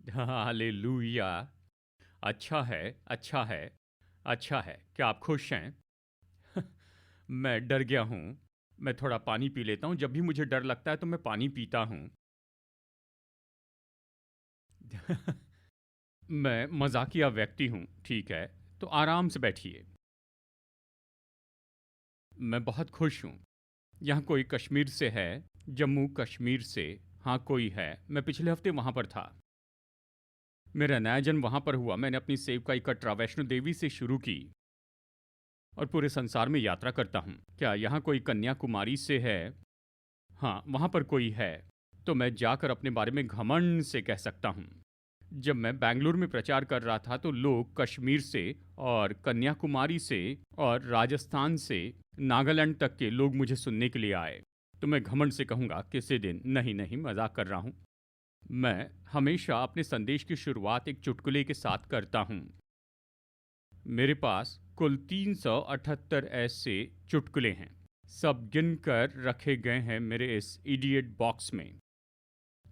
Hallelujah. अच्छा है, अच्छा है, अच्छा है। क्या आप खुश हैं? मैं डर गया हूँ। मैं थोड़ा पानी पी लेता हूँ। जब भी मुझे डर लगता है तो मैं पानी पीता हूँ। मैं मज़ाकिया व्यक्ति हूँ, ठीक है? तो आराम से बैठिए। मैं बहुत खुश हूँ। यहाँ कोई कश्मीर से है, जम्मू कश्मीर से। हाँ, कोई है। मैं पिछले हफ्ते वहाँ पर था। मेरा नया जन्म वहाँ पर हुआ। मैंने अपनी सेवकाई कटरा वैष्णो देवी से शुरू की और पूरे संसार में यात्रा करता हूँ। क्या यहाँ कोई कन्याकुमारी से है? हाँ, वहाँ पर कोई है। तो मैं जाकर अपने बारे में घमंड से कह सकता हूँ। जब मैं बैंगलोर में प्रचार कर रहा था तो लोग कश्मीर से और कन्याकुमारी से और राजस्थान से नागालैंड तक के लोग मुझे सुनने के लिए आए। तो मैं घमंड से कहूँगा किसी दिन, नहीं नहीं, मजाक कर रहा हूँ। मैं हमेशा अपने संदेश की शुरुआत एक चुटकुले के साथ करता हूँ। मेरे पास कुल 378 ऐसे चुटकुले हैं। सब गिनकर रखे गए हैं मेरे इस इडियट बॉक्स में।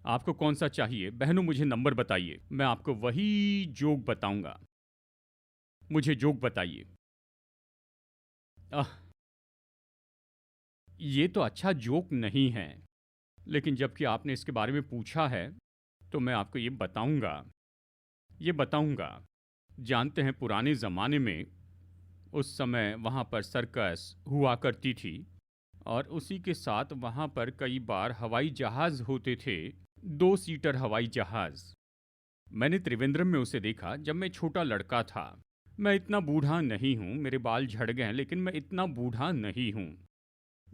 आपको कौन सा चाहिए? बहनों, मुझे नंबर बताइए, मैं आपको वही जोक बताऊंगा। मुझे जोक बताइए। आह, ये तो अच्छा जोक नहीं है, लेकिन जबकि आपने इसके बारे में पूछा है, तो मैं आपको ये बताऊंगा। जानते हैं, पुराने ज़माने में उस समय वहाँ पर सर्कस हुआ करती थी और उसी के साथ वहाँ पर कई बार हवाई जहाज़ होते थे, 2 सीटर हवाई जहाज़। मैंने त्रिवेंद्रम में उसे देखा जब मैं छोटा लड़का था। मैं इतना बूढ़ा नहीं हूँ, मेरे बाल झड़ गए हैं, लेकिन मैं इतना बूढ़ा नहीं हूँ।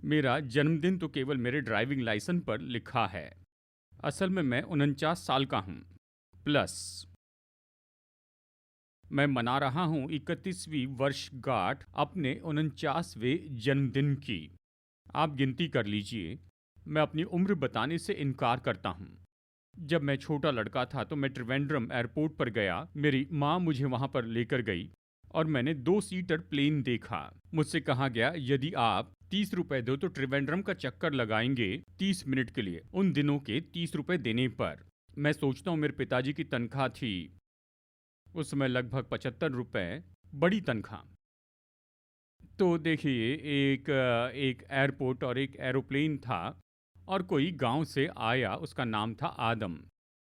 मेरा जन्मदिन तो केवल मेरे ड्राइविंग लाइसेंस पर लिखा है। असल में मैं 49 साल का हूँ प्लस। मैं मना रहा हूँ 31वीं वर्षगांठ अपने 49वें जन्मदिन की। आप गिनती कर लीजिए। मैं अपनी उम्र बताने से इनकार करता हूँ। जब मैं छोटा लड़का था तो मैं त्रिवेंद्रम एयरपोर्ट पर गया। मेरी माँ मुझे वहाँ पर लेकर गई और मैंने 2 सीटर प्लेन देखा। मुझसे कहा गया, यदि आप 30 रुपए दो तो त्रिवेंद्रम का चक्कर लगाएंगे 30 मिनट के लिए, उन दिनों के 30 रुपए देने पर। मैं सोचता हूँ मेरे पिताजी की तनख्वाह थी उस समय लगभग 75 रुपए, बड़ी तनख्वाह। तो देखिए, एक एयरपोर्ट और एक एरोप्लेन था और कोई गांव से आया, उसका नाम था आदम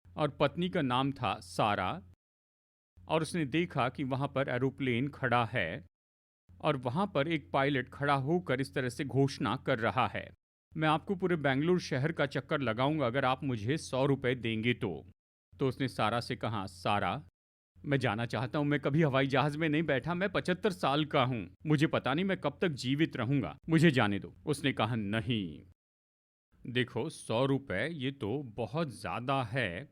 और पत्नी का नाम था सारा। और उसने देखा कि वहाँ पर एरोप्लेन खड़ा है और वहाँ पर एक पायलट खड़ा होकर इस तरह से घोषणा कर रहा है, मैं आपको पूरे बेंगलुरु शहर का चक्कर लगाऊंगा अगर आप मुझे 100 रुपए देंगे तो उसने सारा से कहा, सारा, मैं जाना चाहता हूँ, मैं कभी हवाई जहाज में नहीं बैठा, मैं 75 साल का हूँ, मुझे पता नहीं मैं कब तक जीवित रहूंगा, मुझे जाने दो। उसने कहा, नहीं, देखो, 100 रुपए ये तो बहुत ज्यादा है।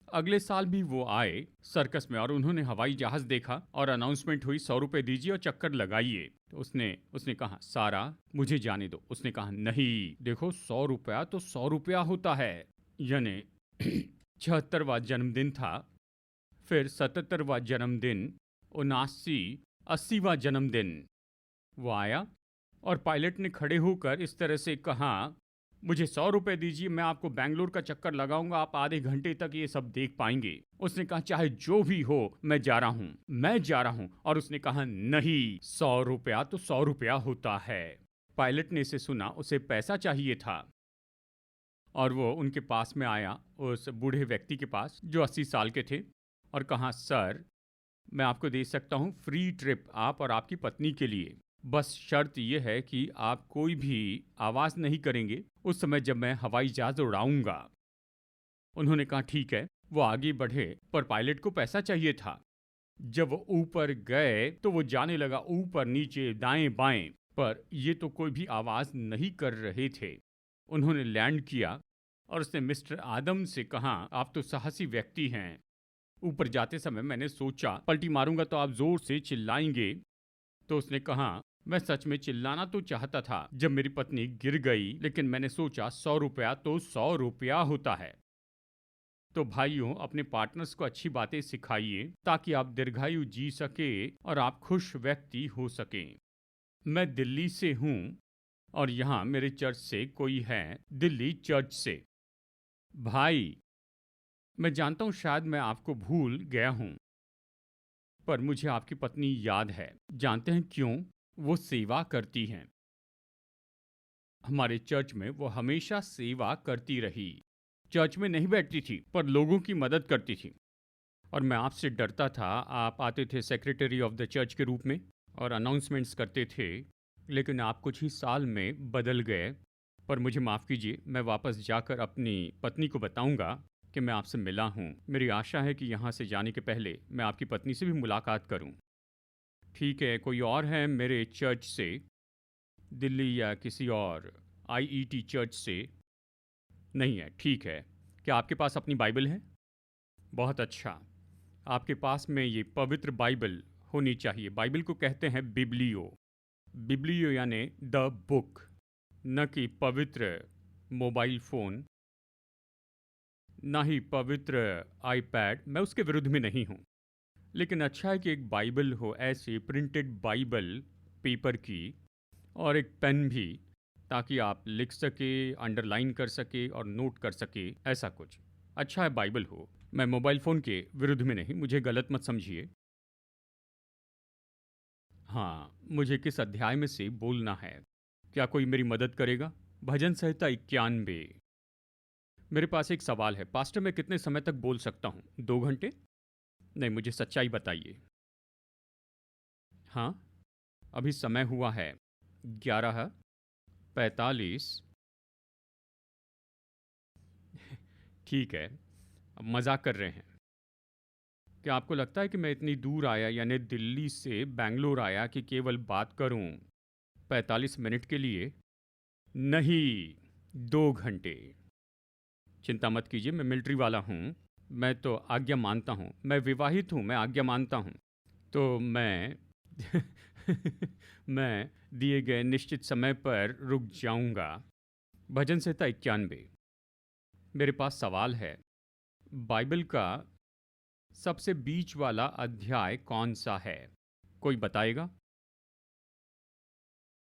अगले साल भी वो आए सर्कस में और उन्होंने हवाई जहाज देखा और अनाउंसमेंट हुई, 100 रुपए दीजिए और चक्कर लगाइए। तो उसने कहा, सारा, मुझे जाने दो। उसने कहा, नहीं, देखो, 100 रुपया तो 100 रुपया होता है। यानी 76वां जन्मदिन था, फिर 77वां जन्मदिन, 79, 80वां जन्मदिन। वो आया और पायलट ने खड़े होकर इस तरह से कहा, मुझे 100 रुपए दीजिए, मैं आपको बैंगलोर का चक्कर लगाऊंगा, आप आधे घंटे तक ये सब देख पाएंगे। उसने कहा, चाहे जो भी हो, मैं जा रहा हूं, मैं जा रहा हूं। और उसने कहा, नहीं, 100 रुपया तो 100 रुपया होता है। पायलट ने इसे सुना, उसे पैसा चाहिए था और वो उनके पास में आया, उस बूढ़े व्यक्ति के पास जो 80 साल के थे, और कहा, सर, मैं आपको दे सकता हूँ फ्री ट्रिप, आप और आपकी पत्नी के लिए। बस शर्त यह है कि आप कोई भी आवाज़ नहीं करेंगे उस समय जब मैं हवाई जहाज़ उड़ाऊंगा। उन्होंने कहा, ठीक है। वो आगे बढ़े पर पायलट को पैसा चाहिए था। जब वो ऊपर गए तो वो जाने लगा ऊपर नीचे दाएं बाएं, पर ये तो कोई भी आवाज़ नहीं कर रहे थे। उन्होंने लैंड किया और उसने मिस्टर आदम से कहा, आप तो साहसी व्यक्ति हैं। ऊपर जाते समय मैंने सोचा पलटी मारूंगा तो आप जोर से चिल्लाएंगे। तो उसने कहा, मैं सच में चिल्लाना तो चाहता था जब मेरी पत्नी गिर गई, लेकिन मैंने सोचा 100 रुपया तो 100 रुपया होता है। तो भाइयों, अपने पार्टनर्स को अच्छी बातें सिखाइए ताकि आप दीर्घायु जी सके और आप खुश व्यक्ति हो सकें। मैं दिल्ली से हूँ और यहाँ मेरे चर्च से कोई है, दिल्ली चर्च से। भाई, मैं जानता हूँ शायद मैं आपको भूल गया हूँ, पर मुझे आपकी पत्नी याद है। जानते हैं क्यों? वो सेवा करती हैं। हमारे चर्च में वो हमेशा सेवा करती रही। चर्च में नहीं बैठती थी, पर लोगों की मदद करती थी। और मैं आपसे डरता था। आप आते थे सेक्रेटरी ऑफ द चर्च के रूप में और अनाउंसमेंट्स करते थे, लेकिन आप कुछ ही साल में बदल गए। पर मुझे माफ़ कीजिए, मैं वापस जाकर अपनी पत्नी को बताऊंगा कि मैं आपसे मिला हूँ। मेरी आशा है कि यहाँ से जाने के पहले मैं आपकी पत्नी से भी मुलाकात करूँ। ठीक है, कोई और है मेरे चर्च से, दिल्ली या किसी और आईईटी चर्च से? नहीं है, ठीक है। क्या आपके पास अपनी बाइबल है? बहुत अच्छा। आपके पास में ये पवित्र बाइबल होनी चाहिए। बाइबल को कहते हैं बिब्लियो। बिब्लियो यानी द बुक, न कि पवित्र मोबाइल फ़ोन, ना ही पवित्र आईपैड। मैं उसके विरुद्ध में नहीं हूँ, लेकिन अच्छा है कि एक बाइबल हो, ऐसी प्रिंटेड बाइबल पेपर की, और एक पेन भी, ताकि आप लिख सके, अंडरलाइन कर सके और नोट कर सके। ऐसा कुछ अच्छा है बाइबल हो। मैं मोबाइल फ़ोन के विरुद्ध में नहीं, मुझे गलत मत समझिए। हाँ, मुझे किस अध्याय में से बोलना है? क्या कोई मेरी मदद करेगा? भजन संहिता 91। मेरे पास एक सवाल है, पास्टर मैं कितने समय तक बोल सकता हूँ? 2 घंटे? नहीं, मुझे सच्चाई बताइए। हाँ, अभी समय हुआ है 11:45। ठीक है, अब मजाक कर रहे हैं। क्या आपको लगता है कि मैं इतनी दूर आया, यानी दिल्ली से बैंगलोर आया, कि केवल बात करूं 45 मिनट के लिए? नहीं, 2 घंटे। चिंता मत कीजिए, मैं मिलिट्री वाला हूँ। मैं तो आज्ञा मानता हूँ। मैं विवाहित हूँ, मैं आज्ञा मानता हूँ। तो मैं मैं दिए गए निश्चित समय पर रुक जाऊंगा। भजन संहिता 91। मेरे पास सवाल है, बाइबल का सबसे बीच वाला अध्याय कौन सा है? कोई बताएगा?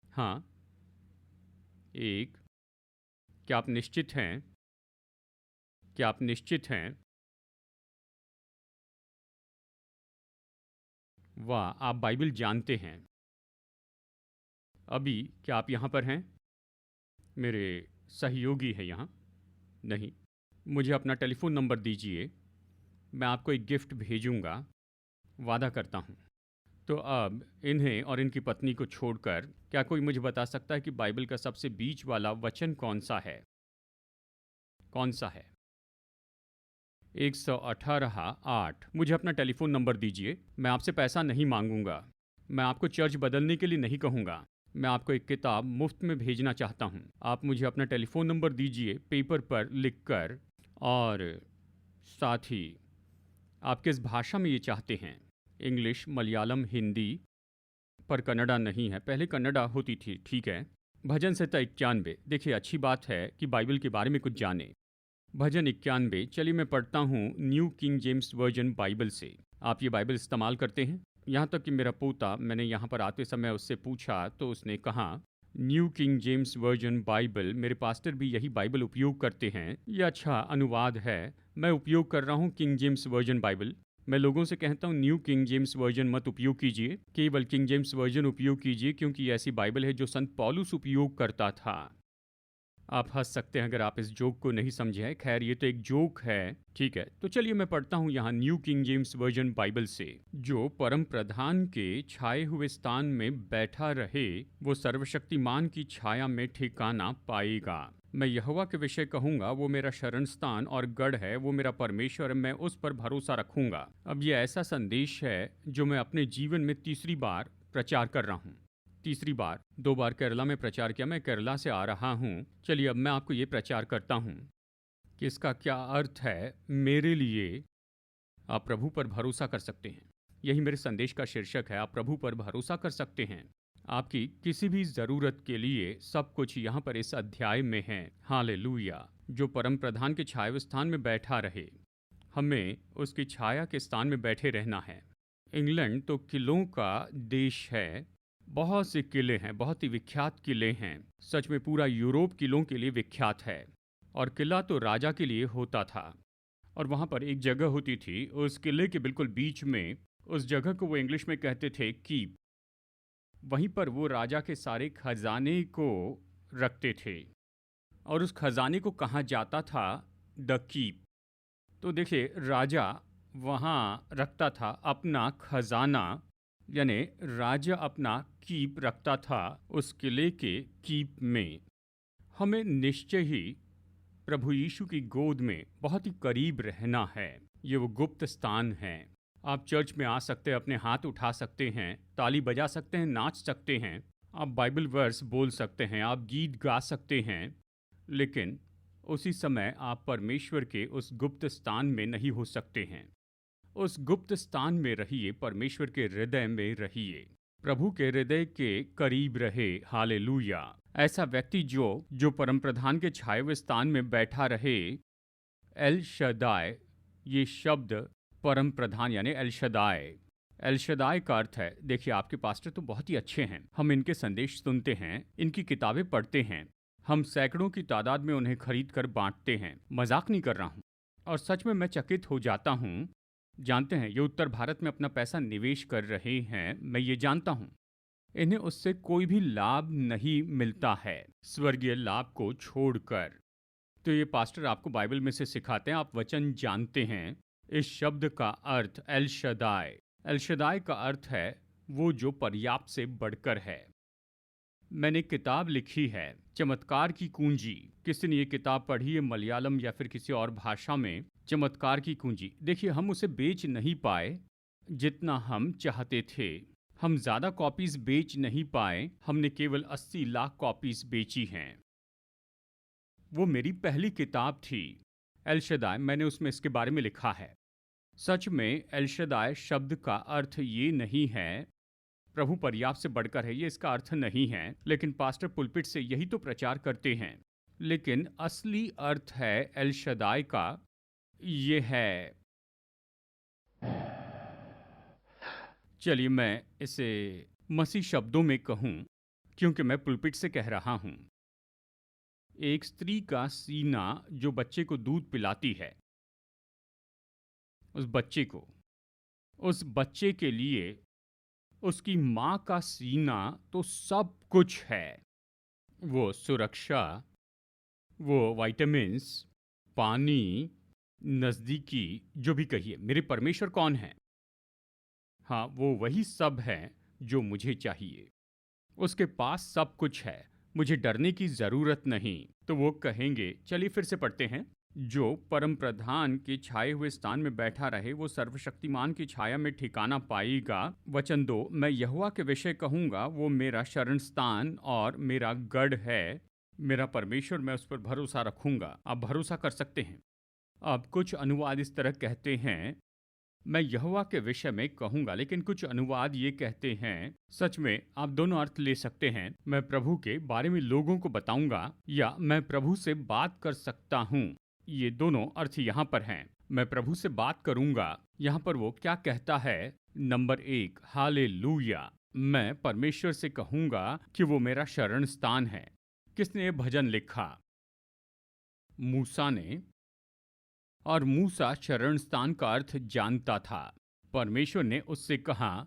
हाँ, एक। क्या आप निश्चित हैं? क्या आप निश्चित हैं? वाह, आप बाइबल जानते हैं। अभी क्या आप यहाँ पर हैं? मेरे सहयोगी है यहाँ? नहीं। मुझे अपना टेलीफोन नंबर दीजिए, मैं आपको एक गिफ्ट भेजूंगा, वादा करता हूँ। तो अब इन्हें और इनकी पत्नी को छोड़कर क्या कोई मुझे बता सकता है कि बाइबल का सबसे बीच वाला वचन कौन सा है? कौन सा है? 118:8। मुझे अपना टेलीफोन नंबर दीजिए, मैं आपसे पैसा नहीं मांगूंगा। मैं आपको चर्च बदलने के लिए नहीं कहूँगा। मैं आपको एक किताब मुफ्त में भेजना चाहता हूँ। आप मुझे अपना टेलीफोन नंबर दीजिए पेपर पर लिखकर, और साथ ही आप किस भाषा में ये चाहते हैं? इंग्लिश, मलयालम, हिंदी? पर कन्नड़ा नहीं है, पहले कन्नड़ा होती थी। ठीक है। भजन संहिता 91। देखिए, अच्छी बात है कि बाइबल के बारे में कुछ जाने। भजन 91, चलिए मैं पढ़ता हूँ new king James version Bible से। आप ये बाइबल इस्तेमाल करते हैं? यहाँ तक कि मेरा पोता, मैंने यहाँ पर आते समय उससे पूछा तो उसने कहा new king James version Bible. मेरे पास्टर भी यही बाइबल उपयोग करते हैं। ये अच्छा अनुवाद है। मैं उपयोग कर रहा हूँ किंग जेम्स वर्जन बाइबल। मैं लोगों से कहता हूँ न्यू किंग जेम्स वर्जन मत उपयोग कीजिए, केवल किंग जेम्स वर्जन उपयोग कीजिए, क्योंकि ये ऐसी बाइबल है जो संत पौलुस उपयोग करता था। आप हंस सकते हैं अगर आप इस जोक को नहीं समझे हैं। खैर, ये तो एक जोक है। ठीक है, तो चलिए मैं पढ़ता हूँ यहाँ new king James version Bible से। जो परम प्रधान के छाए हुए स्थान में बैठा रहे, वो सर्वशक्तिमान की छाया में ठिकाना पाएगा। मैं यहोवा के विषय कहूंगा, वो मेरा शरण स्थान और गढ़ है, वो मेरा परमेश्वर, मैं उस पर भरोसा रखूंगा। अब ये ऐसा संदेश है जो मैं अपने जीवन में तीसरी बार प्रचार कर रहा हूँ। तीसरी बार। 2 बार केरला में प्रचार किया। मैं केरला से आ रहा हूँ। चलिए अब मैं आपको ये प्रचार करता हूँ कि इसका क्या अर्थ है मेरे लिए। आप प्रभु पर भरोसा कर सकते हैं। यही मेरे संदेश का शीर्षक है, आप प्रभु पर भरोसा कर सकते हैं। आपकी किसी भी ज़रूरत के लिए सब कुछ यहाँ पर इस अध्याय में है। हालेलुया। जो परम प्रधान के छाया स्थान में बैठा रहे, हमें उसकी छाया के स्थान में बैठे रहना है। इंग्लैंड तो किलों का देश है। बहुत से किले हैं, बहुत ही विख्यात किले हैं। सच में पूरा यूरोप किलों के लिए विख्यात है। और किला तो राजा के लिए होता था। और वहाँ पर एक जगह होती थी, उस किले के बिल्कुल बीच में, उस जगह को वो इंग्लिश में कहते थे कीप। वहीं पर वो राजा के सारे खजाने को रखते थे, और उस खजाने को कहा जाता था द कीप। तो देखिए, राजा वहाँ रखता था अपना खजाना, यानी राजा अपना कीप रखता था उस किले के कीप में। हमें निश्चय ही प्रभु यीशु की गोद में बहुत ही करीब रहना है। ये वो गुप्त स्थान है। आप चर्च में आ सकते हैं, अपने हाथ उठा सकते हैं, ताली बजा सकते हैं, नाच सकते हैं, आप बाइबल वर्स बोल सकते हैं, आप गीत गा सकते हैं, लेकिन उसी समय आप परमेश्वर के उस गुप्त स्थान में नहीं हो सकते हैं। उस गुप्त स्थान में रहिए, परमेश्वर के हृदय में रहिए, प्रभु के हृदय के करीब रहे। हालेलुया। ऐसा व्यक्ति जो परम प्रधान के छाए हुए स्थान में बैठा रहे। एल शदाय, ये शब्द परम प्रधान यानी एल शदाय। एल शदाय का अर्थ है, देखिए आपके पास्टर तो बहुत ही अच्छे हैं, हम इनके संदेश सुनते हैं, इनकी किताबें पढ़ते हैं, हम सैकड़ों की तादाद में उन्हें खरीद कर बांटते हैं। मजाक नहीं कर रहा हूँ, और सच में मैं चकित हो जाता हूँ। जानते हैं, ये उत्तर भारत में अपना पैसा निवेश कर रहे हैं, मैं ये जानता हूँ। इन्हें उससे कोई भी लाभ नहीं मिलता है, स्वर्गीय लाभ को छोड़कर। तो ये पास्टर आपको बाइबल में से सिखाते हैं, आप वचन जानते हैं। इस शब्द का अर्थ एल शदाय, एल शदाय का अर्थ है वो जो पर्याप्त से बढ़कर है। मैंने किताब लिखी है, चमत्कार की कुंजी। किसी ने ये किताब पढ़ी है मलयालम या फिर किसी और भाषा में, चमत्कार की कुंजी। देखिए, हम उसे बेच नहीं पाए जितना हम चाहते थे। हम ज़्यादा कॉपीज बेच नहीं पाए, हमने केवल 80 लाख कॉपीज बेची हैं। वो मेरी पहली किताब थी, एल शदाय। मैंने उसमें इसके बारे में लिखा है। सच में एल शदाय शब्द का अर्थ ये नहीं है प्रभु पर्याप्त से बढ़कर है, ये इसका अर्थ नहीं है, लेकिन पास्टर पुलपिट से यही तो प्रचार करते हैं। लेकिन असली अर्थ है एल शदाय का ये है, चलिए मैं इसे मसीह शब्दों में कहूं, क्योंकि मैं पुलपिट से कह रहा हूं। एक स्त्री का सीना जो बच्चे को दूध पिलाती है, उस बच्चे के लिए उसकी माँ का सीना तो सब कुछ है। वो सुरक्षा, वो विटामिन्स, पानी, नज़दीकी, जो भी कहिए। मेरे परमेश्वर कौन है? हाँ, वो वही सब है जो मुझे चाहिए। उसके पास सब कुछ है, मुझे डरने की ज़रूरत नहीं। तो वो कहेंगे, चलिए फिर से पढ़ते हैं। जो परम प्रधान के छाए हुए स्थान में बैठा रहे, वो सर्वशक्तिमान की छाया में ठिकाना पाएगा। वचन 2, मैं यहोवा के विषय कहूँगा, वो मेरा शरण स्थान और मेरा गढ़ है, मेरा परमेश्वर, मैं उस पर भरोसा रखूँगा। आप भरोसा कर सकते हैं। अब कुछ अनुवाद इस तरह कहते हैं, मैं यहोवा के विषय में कहूँगा, लेकिन कुछ अनुवाद ये कहते हैं, सच में आप दोनों अर्थ ले सकते हैं, मैं प्रभु के बारे में लोगों को बताऊँगा, या मैं प्रभु से बात कर सकता हूँ। ये दोनों अर्थ यहाँ पर हैं। मैं प्रभु से बात करूँगा, यहाँ पर वो क्या कहता है? Number 1, hallelujah. मैं परमेश्वर से कहूँगा कि वो मेरा शरण स्थान है। किसने ये भजन लिखा? मूसा ने। और मूसा शरण स्थान का अर्थ जानता था। परमेश्वर ने उससे कहा,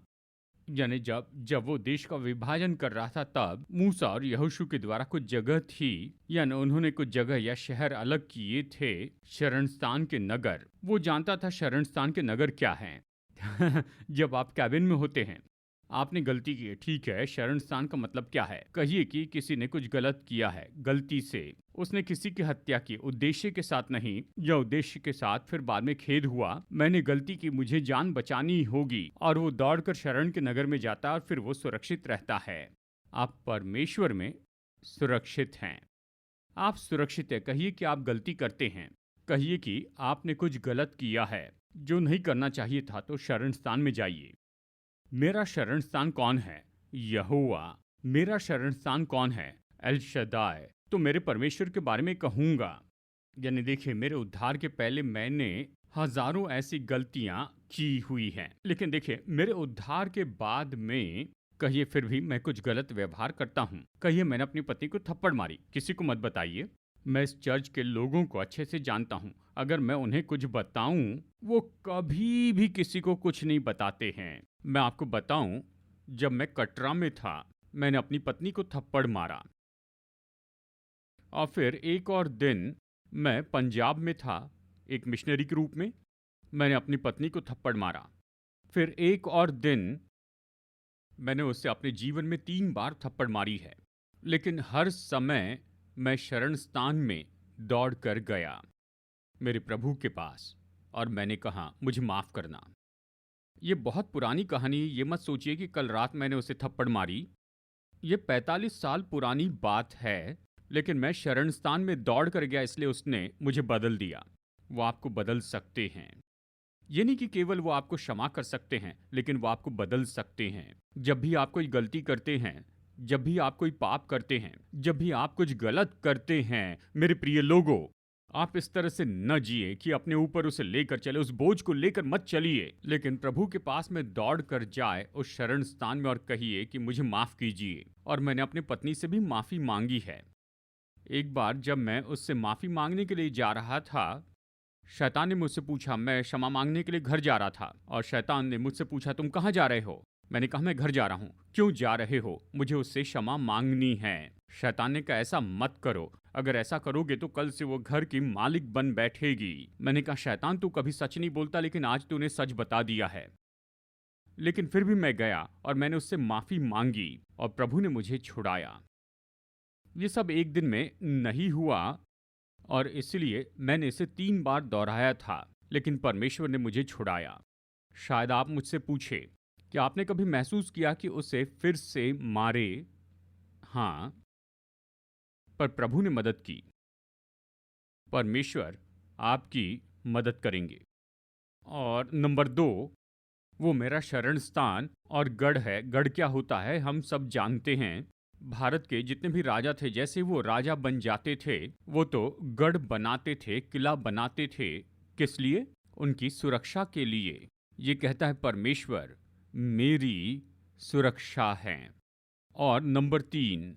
यानी जब वो देश का विभाजन कर रहा था, तब मूसा और यहोशू के द्वारा कुछ जगह थी, यानी उन्होंने कुछ जगह या शहर अलग किए थे, शरण स्थान के नगर। वो जानता था शरण स्थान के नगर क्या हैं। जब आप कैबिन में होते हैं, आपने गलती की है, ठीक है, शरण स्थान का मतलब क्या है? कहिए कि किसी ने कुछ गलत किया है, गलती से उसने किसी की हत्या की, उद्देश्य के साथ नहीं, या उद्देश्य के साथ, फिर बाद में खेद हुआ, मैंने गलती की, मुझे जान बचानी होगी, और वो दौड़कर शरण के नगर में जाता है, और फिर वो सुरक्षित रहता है। आप परमेश्वर में सुरक्षित हैं। आप सुरक्षित है। कहिए कि आप गलती करते हैं, कहिए कि आपने कुछ गलत किया है जो नहीं करना चाहिए था, तो शरण स्थान में जाइए। मेरा शरण स्थान कौन है? यहोवा। मेरा शरण स्थान कौन है? एल शदाय। तो मेरे परमेश्वर के बारे में कहूँगा, यानी देखिए, मेरे उद्धार के पहले मैंने हजारों ऐसी गलतियां की हुई हैं, लेकिन देखिए, मेरे उद्धार के बाद में कहिए फिर भी मैं कुछ गलत व्यवहार करता हूँ। कहिए मैंने अपनी पत्नी को थप्पड़ मारी, किसी को मत बताइए, मैं इस चर्च के लोगों को अच्छे से जानता हूँ। अगर मैं उन्हें कुछ बताऊं, वो कभी भी किसी को कुछ नहीं बताते हैं। मैं आपको बताऊं, जब मैं कटरा में था, मैंने अपनी पत्नी को थप्पड़ मारा। और फिर एक और दिन मैं पंजाब में था, एक मिशनरी के रूप में, मैंने अपनी पत्नी को थप्पड़ मारा। फिर एक और दिन मैंने उससे अपने जीवन में 3 बार थप्पड़ मारी है। लेकिन हर समय मैं शरण स्थान में दौड़ कर गया मेरे प्रभु के पास, और मैंने कहा, मुझे माफ करना। ये बहुत पुरानी कहानी, ये मत सोचिए कि कल रात मैंने उसे थप्पड़ मारी। ये 45 साल पुरानी बात है। लेकिन मैं शरण स्थान में दौड़ कर गया, इसलिए उसने मुझे बदल दिया। वो आपको बदल सकते हैं। ये नहीं कि केवल वो आपको क्षमा कर सकते हैं, लेकिन वो आपको बदल सकते हैं। जब भी आप कोई गलती करते हैं, जब भी आप कोई पाप करते हैं, जब भी आप कुछ गलत करते हैं, मेरे प्रिय लोगों, आप इस तरह से न जिए कि अपने ऊपर उसे लेकर चले, उस बोझ को लेकर मत चलिए। लेकिन प्रभु के पास में दौड़ कर जाए उस शरण स्थान में और कहिए कि मुझे माफ कीजिए। और मैंने अपनी पत्नी से भी माफी मांगी है। एक बार जब मैं उससे माफी मांगने के लिए जा रहा था, शैतान ने मुझसे पूछा, मैं क्षमा मांगने के लिए घर जा रहा था, और शैतान ने मुझसे पूछा, तुम कहाँ जा रहे हो? मैंने कहा, मैं घर जा रहा हूँ। क्यों जा रहे हो? मुझे उससे क्षमा मांगनी है। शैतान ने कहा, ऐसा मत करो, अगर ऐसा करोगे तो कल से वो घर की मालिक बन बैठेगी। मैंने कहा, शैतान तू कभी सच नहीं बोलता, लेकिन आज तूने सच बता दिया है। लेकिन फिर भी मैं गया और मैंने उससे माफी मांगी, और प्रभु ने मुझे छुड़ाया। ये सब एक दिन में नहीं हुआ, और इसलिए मैंने इसे 3 बार दोहराया था, लेकिन परमेश्वर ने मुझे छुड़ाया। शायद आप मुझसे पूछे कि आपने कभी महसूस किया कि उसे फिर से मारे? हाँ, पर प्रभु ने मदद की। परमेश्वर आपकी मदद करेंगे। और नंबर 2, वो मेरा शरण स्थान और गढ़ है। गढ़ क्या होता है हम सब जानते हैं। भारत के जितने भी राजा थे, जैसे वो राजा बन जाते थे, वो तो गढ़ बनाते थे, किला बनाते थे। किस लिए? उनकी सुरक्षा के लिए। ये कहता है परमेश्वर मेरी सुरक्षा है। और नंबर 3,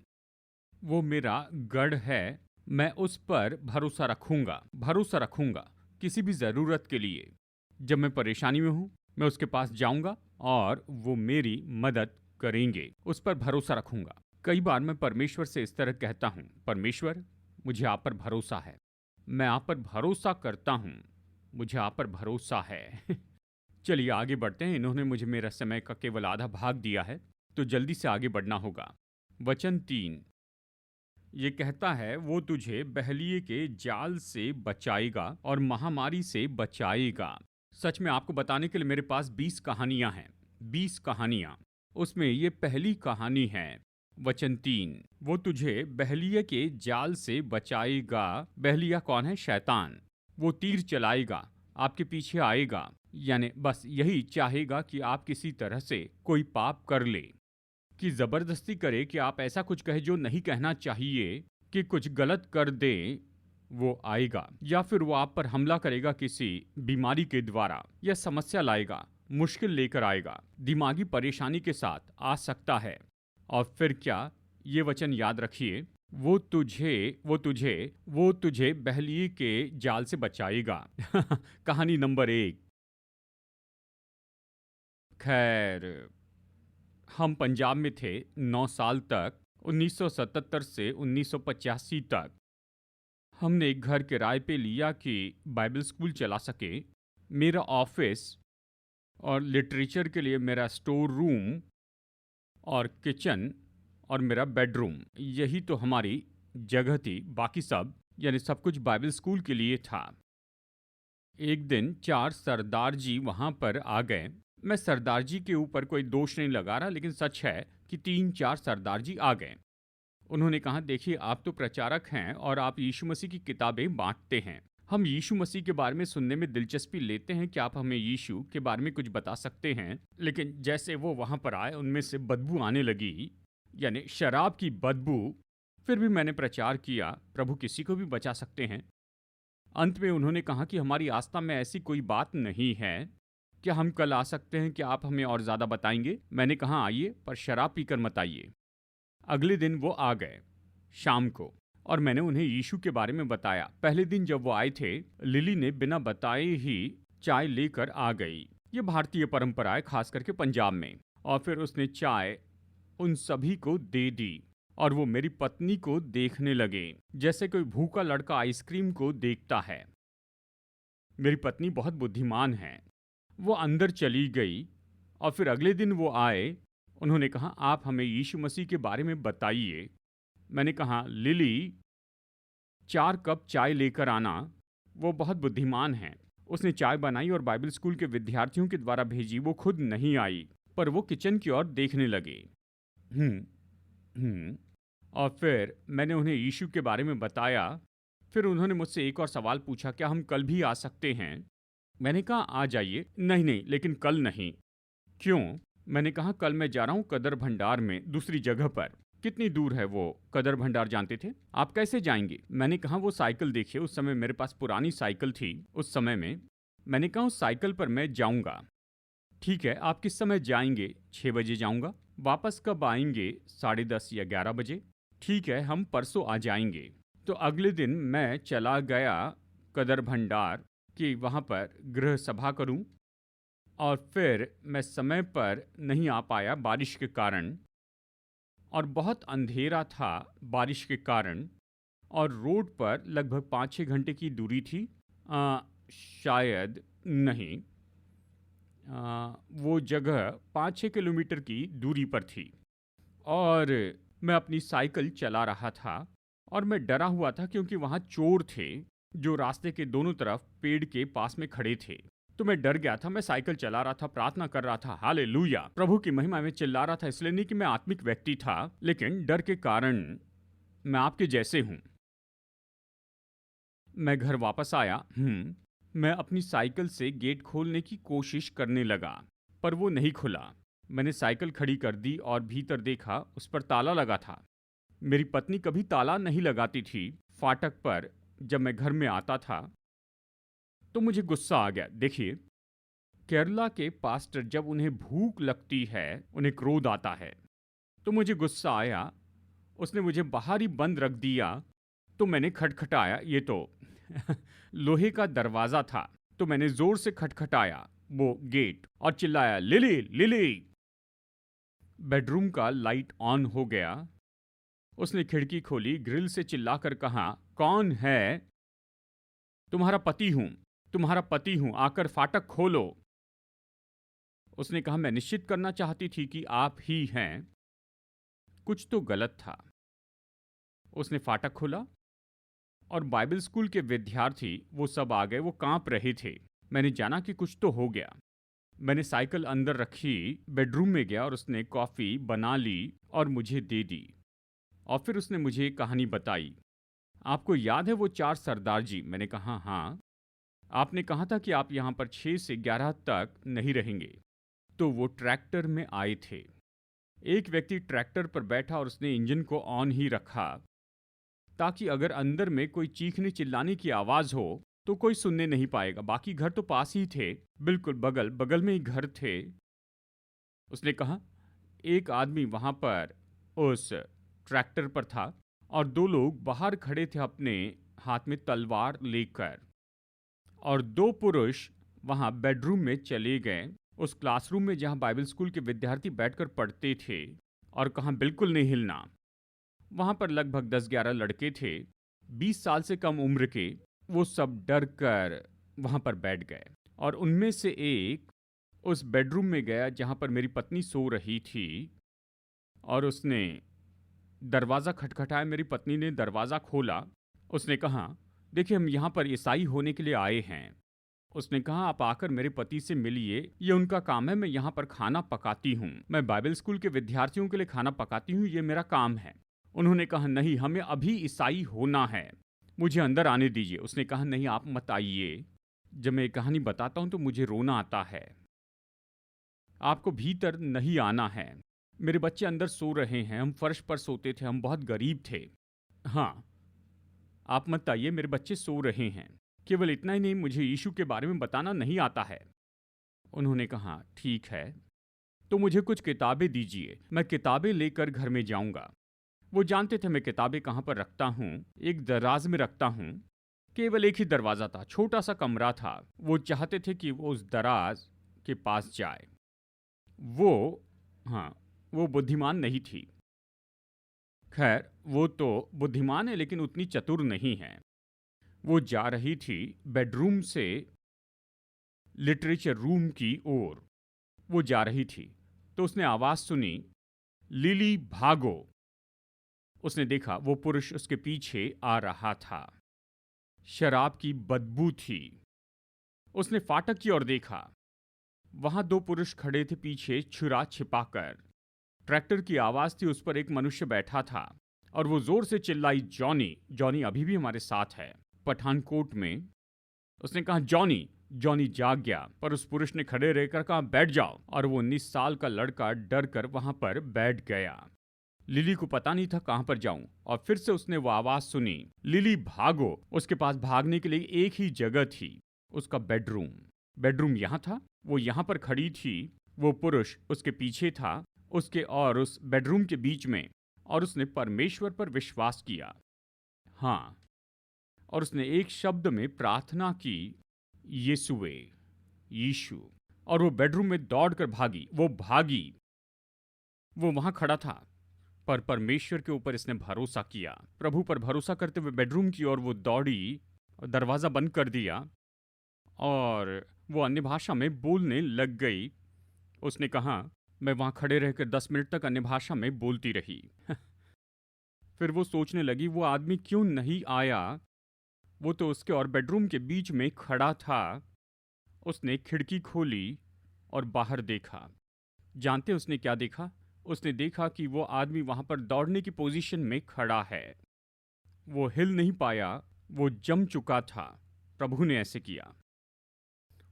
वो मेरा गढ़ है, मैं उस पर भरोसा रखूंगा। भरोसा रखूंगा किसी भी ज़रूरत के लिए। जब मैं परेशानी में हूँ, मैं उसके पास जाऊंगा और वो मेरी मदद करेंगे। उस पर भरोसा रखूंगा। कई बार मैं परमेश्वर से इस तरह कहता हूँ, परमेश्वर मुझे आप पर भरोसा है, मैं आप पर भरोसा करता हूँ, मुझे आप पर भरोसा है। चलिए आगे बढ़ते हैं। इन्होंने मुझे मेरा समय का केवल आधा भाग दिया है, तो जल्दी से आगे बढ़ना होगा। वचन 3 ये कहता है, वो तुझे बहलिए के जाल से बचाएगा और महामारी से बचाएगा। सच में आपको बताने के लिए मेरे पास 20 कहानियां हैं। 20 कहानियां। उसमें ये पहली कहानी है। वचन 3, वो तुझे बहलिए के जाल से बचाएगा। बहलिया कौन है? शैतान। वो तीर चलाएगा, आपके पीछे आएगा, यानी बस यही चाहेगा कि आप किसी तरह से कोई पाप कर ले, कि जबरदस्ती करे कि आप ऐसा कुछ कहे जो नहीं कहना चाहिए, कि कुछ गलत कर दे। वो आएगा, या फिर वो आप पर हमला करेगा किसी बीमारी के द्वारा, या समस्या लाएगा, मुश्किल लेकर आएगा, दिमागी परेशानी के साथ आ सकता है। और फिर क्या? ये वचन याद रखिए, वो तुझे बहलिए के जाल से बचाएगा। कहानी नंबर 1। खैर, हम पंजाब में थे 9 साल तक, 1977 से 1985 तक। हमने एक घर किराए पे लिया कि बाइबल स्कूल चला सके। मेरा ऑफिस और लिटरेचर के लिए मेरा स्टोर रूम और किचन और मेरा बेडरूम, यही तो हमारी जगह थी। बाकी सब, यानी सब कुछ बाइबल स्कूल के लिए था। एक दिन 4 सरदार जी वहाँ पर आ गए। मैं सरदार जी के ऊपर कोई दोष नहीं लगा रहा, लेकिन सच है कि 3-4 सरदार जी आ गए। उन्होंने कहा, देखिए आप तो प्रचारक हैं और आप यीशु मसीह की किताबें बांटते हैं। हम यीशु मसीह के बारे में सुनने में दिलचस्पी लेते हैं कि आप हमें यीशु के बारे में कुछ बता सकते हैं। लेकिन जैसे वो वहाँ पर आए, उनमें से बदबू आने लगी, यानी शराब की बदबू। फिर भी मैंने प्रचार किया, प्रभु किसी को भी बचा सकते हैं। अंत में उन्होंने कहा कि हमारी आस्था में ऐसी कोई बात नहीं है, क्या हम कल आ सकते हैं कि आप हमें और ज़्यादा बताएंगे? मैंने कहा, आइए, पर शराब पीकर मत आइए। अगले दिन वो आ गए शाम को। और मैंने उन्हें यीशु के बारे में बताया। पहले दिन जब वो आए थे, लिली ने बिना बताए ही चाय लेकर आ गई। ये भारतीय परंपरा है, खास करके पंजाब में। और फिर उसने चाय उन सभी को दे दी और वो मेरी पत्नी को देखने लगे जैसे कोई भूखा लड़का आइसक्रीम को देखता है। मेरी पत्नी बहुत बुद्धिमान है। वो अंदर चली गई और फिर अगले दिन वो आए। उन्होंने कहा, आप हमें यीशु मसीह के बारे में बताइए। मैंने कहा, लिली 4 कप चाय लेकर आना। वो बहुत बुद्धिमान है। उसने चाय बनाई और बाइबल स्कूल के विद्यार्थियों के द्वारा भेजी। वो खुद नहीं आई, पर वो किचन की ओर देखने लगे। हम्म। और फिर मैंने उन्हें यीशु के बारे में बताया। फिर उन्होंने मुझसे एक और सवाल पूछा, क्या हम कल भी आ सकते हैं? मैंने कहा, आ जाइए। नहीं नहीं, लेकिन कल नहीं। क्यों? मैंने कहा, कल मैं जा रहा हूँ कदर भंडार में, दूसरी जगह पर। कितनी दूर है वो कदर भंडार, जानते थे? आप कैसे जाएंगे? मैंने कहा, वो साइकिल देखिए। उस समय मेरे पास पुरानी साइकिल थी उस समय में। मैंने कहा, उस साइकिल पर मैं जाऊंगा। ठीक है, आप किस समय जाएंगे? 6 बजे जाऊंगा। वापस कब आएंगे? 10:30 या 11 बजे। ठीक है, हम परसों आ जाएंगे। तो अगले दिन मैं चला गया कदर भंडार कि वहाँ पर गृह सभा करूं। और फिर मैं समय पर नहीं आ पाया बारिश के कारण, और बहुत अंधेरा था बारिश के कारण, और रोड पर लगभग 5-6 घंटे की दूरी थी। शायद नहीं, वो जगह 5-6 किलोमीटर की दूरी पर थी। और मैं अपनी साइकिल चला रहा था और मैं डरा हुआ था क्योंकि वहाँ चोर थे जो रास्ते के दोनों तरफ पेड़ के पास में खड़े थे। तो मैं डर गया था। मैं साइकिल चला रहा था, प्रार्थना कर रहा था, हालेलुया, प्रभु की महिमा में चिल्ला रहा था। इसलिए नहीं कि मैं आत्मिक व्यक्ति था, लेकिन डर के कारण मैं आपके जैसे हूं। मैं घर वापस आया। मैं अपनी साइकिल से गेट खोलने की कोशिश करने लगा, पर वो नहीं खुला। मैंने साइकिल खड़ी कर दी और भीतर देखा, उस पर ताला लगा था। मेरी पत्नी कभी ताला नहीं लगाती थी फाटक पर जब मैं घर में आता था। तो मुझे गुस्सा आ गया। देखिए, केरला के पास्टर जब उन्हें भूख लगती है, उन्हें क्रोध आता है। तो मुझे गुस्सा आया। उसने मुझे बाहर ही बंद रख दिया। तो मैंने खटखटाया। ये तो लोहे का दरवाजा था। तो मैंने जोर से खटखटाया वो गेट और चिल्लाया, लिली लिली। बेडरूम का लाइट ऑन हो गया। उसने खिड़की खोली, ग्रिल से चिल्लाकर कहा, कौन है? तुम्हारा पति हूं, तुम्हारा पति हूं, आकर फाटक खोलो। उसने कहा, मैं निश्चित करना चाहती थी कि आप ही हैं। कुछ तो गलत था। उसने फाटक खोला और बाइबल स्कूल के विद्यार्थी वो सब आ गए। वो कांप रहे थे। मैंने जाना कि कुछ तो हो गया। मैंने साइकिल अंदर रखी, बेडरूम में गया और उसने कॉफ़ी बना ली और मुझे दे दी। और फिर उसने मुझे एक कहानी बताई। आपको याद है वो 4 सरदार जी? मैंने कहा, हाँ। आपने कहा था कि आप यहाँ पर 6 से 11 तक नहीं रहेंगे। तो वो ट्रैक्टर में आए थे। एक व्यक्ति ट्रैक्टर पर बैठा और उसने इंजन को ऑन ही रखा ताकि अगर अंदर में कोई चीखने चिल्लाने की आवाज़ हो तो कोई सुनने नहीं पाएगा। बाकी घर तो पास ही थे, बिल्कुल बगल बगल में ही घर थे। उसने कहा, एक आदमी वहाँ पर उस ट्रैक्टर पर था और 2 लोग बाहर खड़े थे अपने हाथ में तलवार लेकर, और 2 पुरुष वहाँ बेडरूम में चले गए, उस क्लासरूम में जहाँ बाइबल स्कूल के विद्यार्थी बैठकर पढ़ते थे, और कहा, बिल्कुल नहीं हिलना। वहाँ पर लगभग 10-11 लड़के थे, 20 साल से कम उम्र के। वो सब डर कर वहाँ पर बैठ गए, और उनमें से एक उस बेडरूम में गया जहाँ पर मेरी पत्नी सो रही थी, और उसने दरवाज़ा खटखटाया। मेरी पत्नी ने दरवाज़ा खोला। उसने कहा, देखिए, हम यहाँ पर ईसाई होने के लिए आए हैं। उसने कहा, आप आकर मेरे पति से मिलिए, ये उनका काम है। मैं यहाँ पर खाना पकाती हूँ, मैं बाइबल स्कूल के विद्यार्थियों के लिए खाना पकाती हूँ, ये मेरा काम है। उन्होंने कहा, नहीं, हमें अभी ईसाई होना है, मुझे अंदर आने दीजिए। उसने कहा, नहीं, आप मत आइए। जब मैं ये कहानी बताता हूँ तो मुझे रोना आता है। आपको भीतर नहीं आना है। मेरे बच्चे अंदर सो रहे हैं, हम फर्श पर सोते थे, हम बहुत गरीब थे। हाँ, आप मत आइए, मेरे बच्चे सो रहे हैं। केवल इतना ही नहीं, मुझे यीशु के बारे में बताना नहीं आता है। उन्होंने कहा, ठीक है, तो मुझे कुछ किताबें दीजिए, मैं किताबें लेकर घर में जाऊंगा। वो जानते थे मैं किताबें कहाँ पर रखता हूँ, एक दराज में रखता हूँ। केवल एक ही दरवाज़ा था, छोटा सा कमरा था। वो चाहते थे कि वो उस दराज के पास जाए। वो हाँ, वो बुद्धिमान नहीं थी। खैर, वो तो बुद्धिमान है लेकिन उतनी चतुर नहीं है। वो जा रही थी बेडरूम से लिटरेचर रूम की ओर। वो जा रही थी तो उसने आवाज़ सुनी, लिली भागो। उसने देखा वो पुरुष उसके पीछे आ रहा था। शराब की बदबू थी। उसने फाटक की ओर देखा। वहां दो पुरुष खड़े थे पीछे छुरा छिपाकर। ट्रैक्टर की आवाज थी, उस पर एक मनुष्य बैठा था और वो जोर से चिल्लाई, जॉनी। जॉनी अभी भी हमारे साथ है, पठानकोट में। उसने कहा जॉनी। जॉनी जाग गया, पर उस पुरुष ने खड़े रहकर कहा बैठ जाओ, और वो 19 साल का लड़का डर कर वहां पर बैठ गया। लिली को पता नहीं था कहां पर जाऊं, और फिर से उसने वो आवाज सुनी, लिली भागो। उसके पास भागने के लिए एक ही जगह थी, उसका बेडरूम। बेडरूम यहां था, वो यहां पर खड़ी थी, वो पुरुष उसके पीछे था, उसके और उस बेडरूम के बीच में। और उसने परमेश्वर पर विश्वास किया। हाँ, और उसने एक शब्द में प्रार्थना की, यीशुवे, यीशु। और वो बेडरूम में दौड़कर भागी। वो भागी। वो वहां खड़ा था, पर परमेश्वर के ऊपर इसने भरोसा किया। प्रभु पर भरोसा करते हुए बेडरूम की ओर वो दौड़ी, दरवाजा बंद कर दिया और वो अन्य भाषा में बोलने लग गई। उसने कहा, मैं वहां खड़े रहकर 10 मिनट तक अन्य भाषा में बोलती रही। फिर वो सोचने लगी, वो आदमी क्यों नहीं आया? वो तो उसके और बेडरूम के बीच में खड़ा था। उसने खिड़की खोली और बाहर देखा। जानते उसने क्या देखा? उसने देखा कि वो आदमी वहां पर दौड़ने की पोजीशन में खड़ा है। वो हिल नहीं पाया, वो जम चुका था। प्रभु ने ऐसे किया।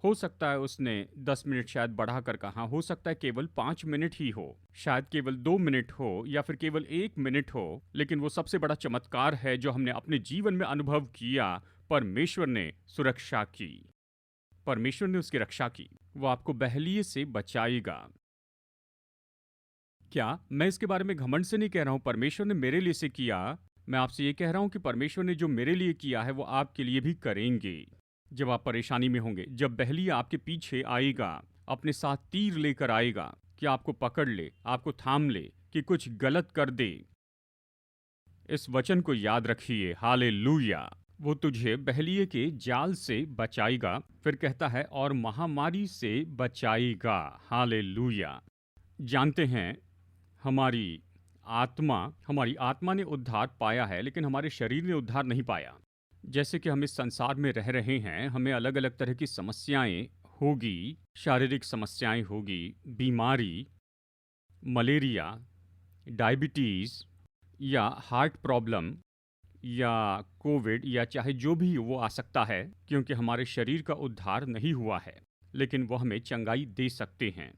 हो सकता है उसने 10 मिनट शायद बढ़ाकर कहा, हो सकता है केवल 5 मिनट ही हो, शायद केवल 2 मिनट हो, या फिर केवल 1 मिनट हो। लेकिन वो सबसे बड़ा चमत्कार है जो हमने अपने जीवन में अनुभव किया। परमेश्वर ने सुरक्षा की, परमेश्वर ने उसकी रक्षा की। वो आपको बहलिये से बचाएगा। क्या मैं इसके बारे में घमंड से नहीं कह रहा हूं, परमेश्वर ने मेरे लिए से किया। मैं आपसे ये कह रहा हूं कि परमेश्वर ने जो मेरे लिए किया है वो आपके लिए भी करेंगे। जब आप परेशानी में होंगे, जब बहलिया आपके पीछे आएगा, अपने साथ तीर लेकर आएगा कि आपको पकड़ ले, आपको थाम ले, कि कुछ गलत कर दे, इस वचन को याद रखिए, हालेलुया। वो तुझे बहलिये के जाल से बचाएगा। फिर कहता है, और महामारी से बचाएगा, हालेलुया। जानते हैं, हमारी आत्मा ने उद्धार पाया है, लेकिन हमारे शरीर ने उद्धार नहीं पाया। जैसे कि हम इस संसार में रह रहे हैं, हमें अलग अलग तरह की समस्याएं होगी, शारीरिक समस्याएं होगी, बीमारी, मलेरिया, डायबिटीज़, या हार्ट प्रॉब्लम, या कोविड, या चाहे जो भी वो आ सकता है, क्योंकि हमारे शरीर का उद्धार नहीं हुआ है। लेकिन वो हमें चंगाई दे सकते हैं।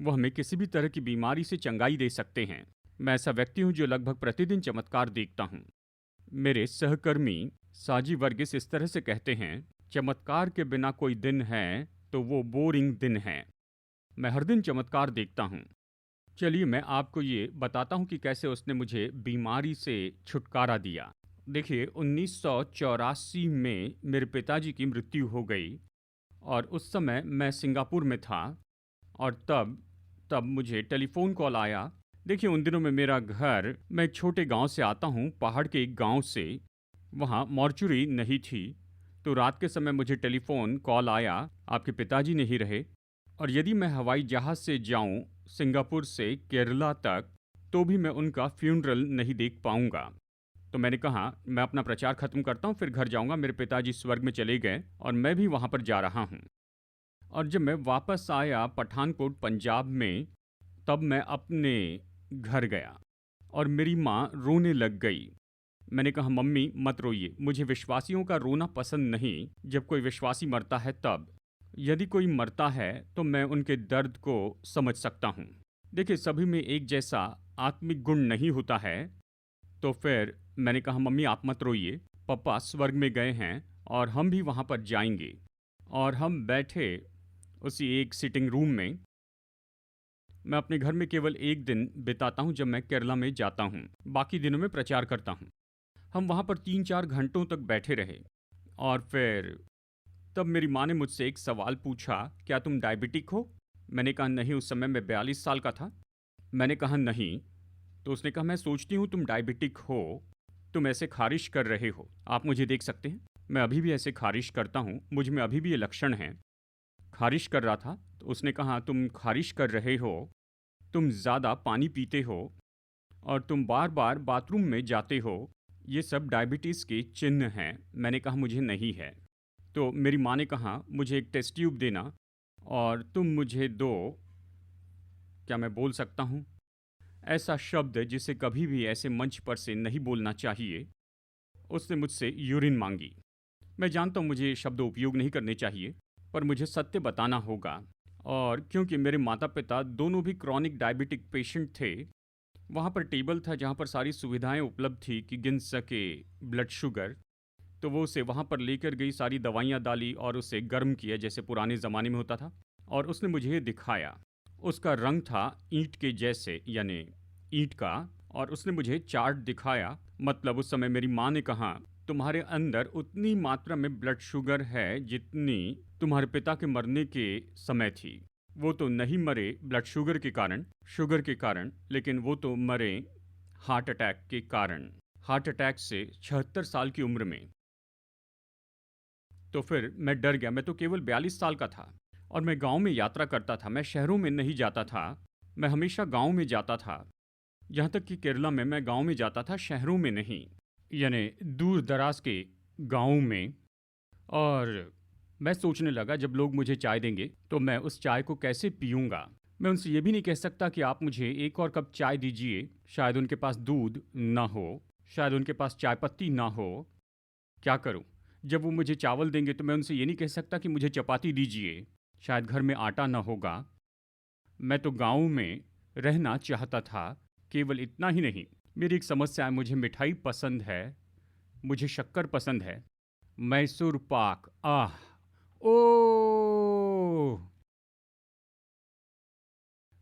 वो हमें किसी भी तरह की बीमारी से चंगाई दे सकते हैं। मैं ऐसा व्यक्ति हूं जो लगभग प्रतिदिन चमत्कार देखता हूं। मेरे सहकर्मी साजी वर्गीस इस तरह से कहते हैं, चमत्कार के बिना कोई दिन है तो वो बोरिंग दिन है। मैं हर दिन चमत्कार देखता हूं। चलिए मैं आपको ये बताता हूं कि कैसे उसने मुझे बीमारी से छुटकारा दिया। देखिए, 1984 में मेरे पिताजी की मृत्यु हो गई और उस समय मैं सिंगापुर में था। और तब मुझे टेलीफोन कॉल आया। देखिए, उन दिनों में मेरा घर, मैं एक छोटे गांव से आता हूं, पहाड़ के एक गांव से। वहां मॉर्चुरी नहीं थी, तो रात के समय मुझे टेलीफोन कॉल आया, आपके पिताजी नहीं रहे, और यदि मैं हवाई जहाज़ से जाऊं सिंगापुर से केरला तक, तो भी मैं उनका फ्यूनरल नहीं देख पाऊंगा। तो मैंने कहा, मैं अपना प्रचार खत्म करता हूं, फिर घर जाऊंगा। मेरे पिताजी स्वर्ग में चले गए और मैं भी वहां पर जा रहा हूं। और जब मैं वापस आया पठानकोट पंजाब में, तब मैं अपने घर गया और मेरी माँ रोने लग गई। मैंने कहा, मम्मी मत रोइए, मुझे विश्वासियों का रोना पसंद नहीं। जब कोई विश्वासी मरता है तब, यदि कोई मरता है तो मैं उनके दर्द को समझ सकता हूँ। देखिए, सभी में एक जैसा आत्मिक गुण नहीं होता है। तो फिर मैंने कहा, मम्मी आप मत रोइए, पापा स्वर्ग में गए हैं और हम भी वहाँ पर जाएंगे। और हम बैठे उसी एक सिटिंग रूम में, मैं अपने घर में केवल एक दिन बिताता हूँ जब मैं केरला में जाता हूँ, बाकी दिनों में प्रचार करता हूँ। हम वहाँ पर 3-4 घंटों तक बैठे रहे और फिर तब मेरी माँ ने मुझसे एक सवाल पूछा, क्या तुम डायबिटिक हो? मैंने कहा नहीं, उस समय मैं 42 साल का था। मैंने कहा नहीं। तो उसने कहा मैं सोचती हूँ तुम डायबिटिक हो, तुम ऐसे खारिश कर रहे हो, आप मुझे देख सकते हैं, मैं अभी भी ऐसे खारिश करता हूँ, मुझ में अभी भी ये लक्षण हैं। खारिश कर रहा था तो उसने कहा तुम खारिश कर रहे हो, तुम ज़्यादा पानी पीते हो और तुम बार बार बाथरूम में जाते हो, ये सब डायबिटीज़ के चिन्ह हैं। मैंने कहा मुझे नहीं है। तो मेरी माँ ने कहा मुझे एक टेस्ट ट्यूब देना और तुम मुझे दो, क्या मैं बोल सकता हूँ ऐसा शब्द जिसे कभी भी ऐसे मंच पर से नहीं बोलना चाहिए। उसने मुझसे यूरिन मांगी। मैं जानता हूँ मुझे ये शब्द उपयोग नहीं करने चाहिए, पर मुझे सत्य बताना होगा। और क्योंकि मेरे माता पिता दोनों भी क्रॉनिक डायबिटिक पेशेंट थे, वहाँ पर टेबल था जहाँ पर सारी सुविधाएं उपलब्ध थी कि गिन सके ब्लड शुगर। तो वो उसे वहाँ पर लेकर गई, सारी दवाइयाँ डाली और उसे गर्म किया जैसे पुराने ज़माने में होता था। और उसने मुझे ये दिखाया। उसका रंग था ईंट के जैसे, यानी ईंट का। और उसने मुझे चार्ट दिखाया। मतलब उस समय मेरी माँ ने कहा तुम्हारे अंदर उतनी मात्रा में ब्लड शुगर है जितनी तुम्हारे पिता के मरने के समय थी। वो तो नहीं मरे ब्लड शुगर के कारण, लेकिन वो तो मरे हार्ट अटैक के कारण, हार्ट अटैक से 76 साल की उम्र में। तो फिर मैं डर गया। मैं तो केवल 42 साल का था और मैं गांव में यात्रा करता था, मैं शहरों में नहीं जाता था, मैं हमेशा गांव में जाता था। यहाँ तक कि केरला में मैं गांव में जाता था, शहरों में नहीं, यानी दूर दराज के गाँव में। और मैं सोचने लगा जब लोग मुझे चाय देंगे तो मैं उस चाय को कैसे पीऊँगा। मैं उनसे ये भी नहीं कह सकता कि आप मुझे एक और कप चाय दीजिए, शायद उनके पास दूध ना हो, शायद उनके पास चाय पत्ती ना हो। क्या करूं? जब वो मुझे चावल देंगे तो मैं उनसे ये नहीं कह सकता कि मुझे चपाती दीजिए, शायद घर में आटा ना होगा। मैं तो गाँव में रहना चाहता था। केवल इतना ही नहीं, मेरी एक समस्या है, मुझे मिठाई पसंद है, मुझे शक्कर पसंद है, मैसूर पाक, आह! ओह!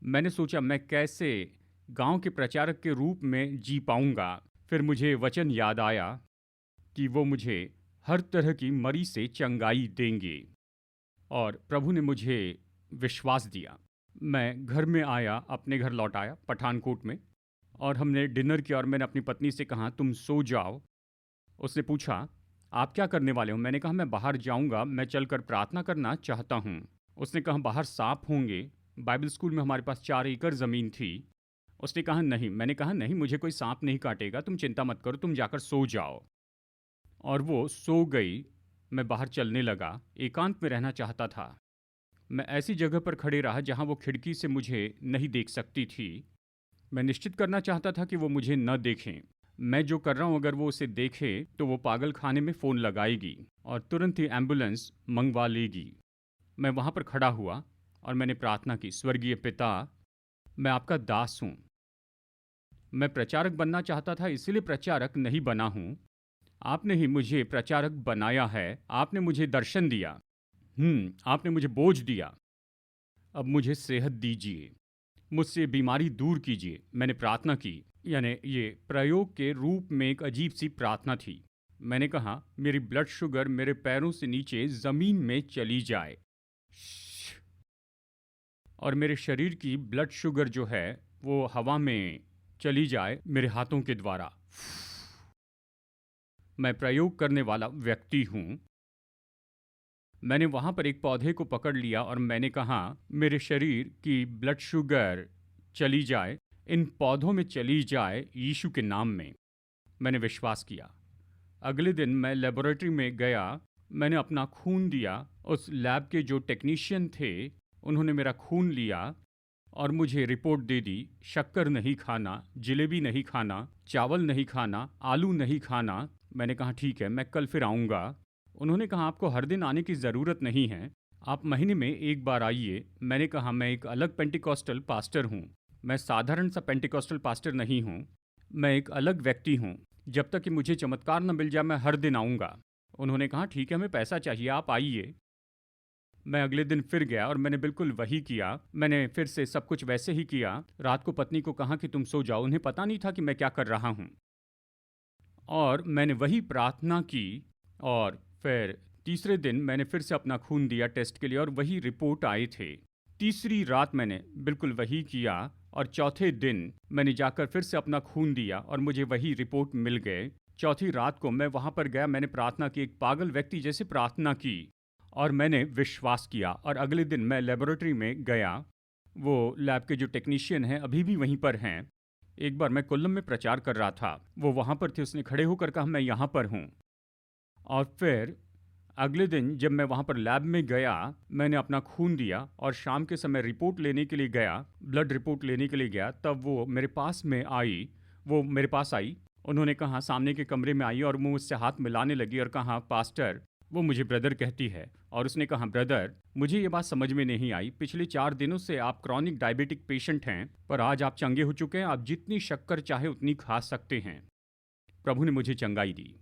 मैंने सोचा मैं कैसे गाँव के प्रचारक के रूप में जी पाऊँगा। फिर मुझे वचन याद आया कि वो मुझे हर तरह की मरी से चंगाई देंगे और प्रभु ने मुझे विश्वास दिया। मैं घर में आया, अपने घर लौट आया पठानकोट में और हमने डिनर किया और मैंने अपनी पत्नी से कहा तुम सो जाओ। उसने पूछा आप क्या करने वाले हो? मैंने कहा मैं बाहर जाऊंगा, मैं चलकर प्रार्थना करना चाहता हूँ। उसने कहा बाहर सांप होंगे, बाइबल स्कूल में हमारे पास 4 एकड़ ज़मीन थी। उसने कहा नहीं। मैंने कहा नहीं, मुझे कोई सांप नहीं काटेगा, तुम चिंता मत करो, तुम जाकर सो जाओ। और वो सो गई। मैं बाहर चलने लगा, एकांत में रहना चाहता था। मैं ऐसी जगह पर खड़े रहा जहाँ वो खिड़की से मुझे नहीं देख सकती थी। मैं निश्चित करना चाहता था कि वो मुझे न देखें। मैं जो कर रहा हूँ अगर वो उसे देखे तो वो पागल खाने में फ़ोन लगाएगी और तुरंत ही एम्बुलेंस मंगवा लेगी। मैं वहाँ पर खड़ा हुआ और मैंने प्रार्थना की, स्वर्गीय पिता, मैं आपका दास हूँ। मैं प्रचारक बनना चाहता था, इसीलिए प्रचारक नहीं बना हूँ। आपने ही मुझे प्रचारक बनाया है, आपने मुझे दर्शन दिया, आपने मुझे बोझ दिया। अब मुझे सेहत दीजिए, मुझसे बीमारी दूर कीजिए। मैंने प्रार्थना की, यानी ये प्रयोग के रूप में एक अजीब सी प्रार्थना थी। मैंने कहा मेरी ब्लड शुगर मेरे पैरों से नीचे ज़मीन में चली जाए और मेरे शरीर की ब्लड शुगर जो है वो हवा में चली जाए मेरे हाथों के द्वारा। मैं प्रयोग करने वाला व्यक्ति हूँ। मैंने वहाँ पर एक पौधे को पकड़ लिया और मैंने कहा मेरे शरीर की ब्लड शुगर चली जाए, इन पौधों में चली जाए यीशु के नाम में। मैंने विश्वास किया। अगले दिन मैं लेबोरेटरी में गया, मैंने अपना खून दिया। उस लैब के जो टेक्नीशियन थे उन्होंने मेरा खून लिया और मुझे रिपोर्ट दे दी, शक्कर नहीं खाना, जलेबी नहीं खाना, चावल नहीं खाना, आलू नहीं खाना। मैंने कहा ठीक है, मैं कल फिर आऊँगा। उन्होंने कहा आपको हर दिन आने की ज़रूरत नहीं है, आप महीने में एक बार आइए। मैंने कहा मैं एक अलग पेंटिकॉस्टल पास्टर हूँ, मैं साधारण सा पेंटिकॉस्टल पास्टर नहीं हूँ, मैं एक अलग व्यक्ति हूँ। जब तक कि मुझे चमत्कार न मिल जाए मैं हर दिन आऊँगा। उन्होंने कहा ठीक है, हमें पैसा चाहिए, आप आइए। मैं अगले दिन फिर गया और मैंने बिल्कुल वही किया। मैंने फिर से सब कुछ वैसे ही किया। रात को पत्नी को कहा कि तुम सो जाओ। उन्हें पता नहीं था कि मैं क्या कर रहा हूँ। और मैंने वही प्रार्थना की। और फिर तीसरे दिन मैंने फिर से अपना खून दिया टेस्ट के लिए और वही रिपोर्ट आए थे। तीसरी रात मैंने बिल्कुल वही किया और चौथे दिन मैंने जाकर फिर से अपना खून दिया और मुझे वही रिपोर्ट मिल गए। चौथी रात को मैं वहाँ पर गया, मैंने प्रार्थना की, एक पागल व्यक्ति जैसे प्रार्थना की और मैंने विश्वास किया। और अगले दिन मैं लेबोरेटरी में गया। वो लैब के जो टेक्नीशियन हैं अभी भी वहीं पर हैं। एक बार मैं कोल्लम में प्रचार कर रहा था, वो वहाँ पर थे। उसने खड़े होकर कहा मैं यहाँ पर हूँ। और फिर अगले दिन जब मैं वहाँ पर लैब में गया, मैंने अपना खून दिया और शाम के समय रिपोर्ट लेने के लिए गया, ब्लड रिपोर्ट लेने के लिए गया, तब वो मेरे पास में आई। वो मेरे पास आई। उन्होंने कहा, सामने के कमरे में आई और वो मुझसे हाथ मिलाने लगी और कहा, पास्टर, वो मुझे ब्रदर कहती है। और उसने कहा, ब्रदर, मुझे ये बात समझ में नहीं आई, पिछले 4 दिनों से आप क्रॉनिक डायबिटिक पेशेंट हैं, पर आज आप चंगे हो चुके हैं, आप जितनी शक्कर चाहे उतनी खा सकते हैं। प्रभु ने मुझे चंगाई दी।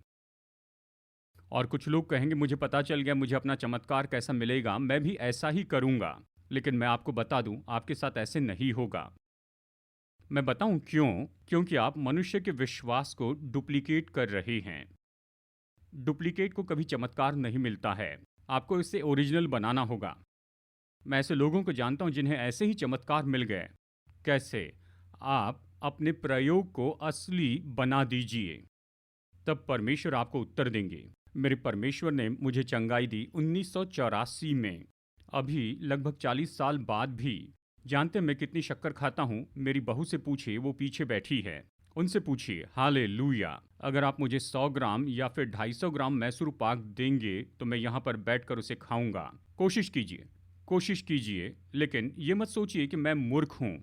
और कुछ लोग कहेंगे, मुझे पता चल गया, मुझे अपना चमत्कार कैसा मिलेगा, मैं भी ऐसा ही करूंगा। लेकिन मैं आपको बता दूं, आपके साथ ऐसे नहीं होगा। मैं बताऊं क्यों? क्योंकि आप मनुष्य के विश्वास को डुप्लीकेट कर रहे हैं। डुप्लीकेट को कभी चमत्कार नहीं मिलता है, आपको इसे ओरिजिनल बनाना होगा। मैं ऐसे लोगों को जानता हूं जिन्हें ऐसे ही चमत्कार मिल गए। कैसे? आप अपने प्रयोग को असली बना दीजिए, तब परमेश्वर आपको उत्तर देंगे। मेरे परमेश्वर ने मुझे चंगाई दी 1984 में। अभी लगभग 40 साल बाद भी। जानते हैं मैं कितनी शक्कर खाता हूँ? मेरी बहू से पूछिए, वो पीछे बैठी है। उनसे पूछिए। हालेलुया। अगर आप मुझे 100 ग्राम या फिर 250 ग्राम मैसूर पाक देंगे तो मैं यहाँ पर बैठकर उसे खाऊंगा। कोशिश कीजिए, कोशिश कीजिए। लेकिन ये मत सोचिए कि मैं मूर्ख हूँ।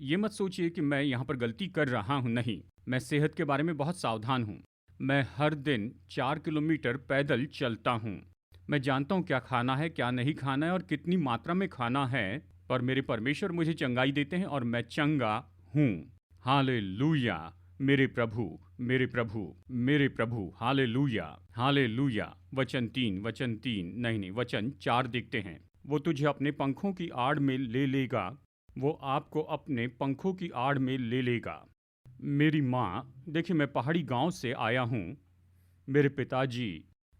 ये मत सोचिए कि मैं यहाँ पर गलती कर रहा हूँ। नहीं, मैं सेहत के बारे में बहुत सावधान हूँ। मैं हर दिन 4 किलोमीटर पैदल चलता हूँ। मैं जानता हूँ क्या खाना है, क्या नहीं खाना है और कितनी मात्रा में खाना है। पर मेरे परमेश्वर मुझे चंगाई देते हैं और मैं चंगा हूँ। हालेलुया। मेरे प्रभु, मेरे प्रभु, मेरे प्रभु। Hallelujah, hallelujah. वचन 3 नहीं, वचन 4 देखते हैं। वो तुझे अपने पंखों की आड़ में ले लेगा। वो आपको अपने पंखों की आड़ में ले लेगा। मेरी माँ, देखिए मैं पहाड़ी गांव से आया हूँ। मेरे पिताजी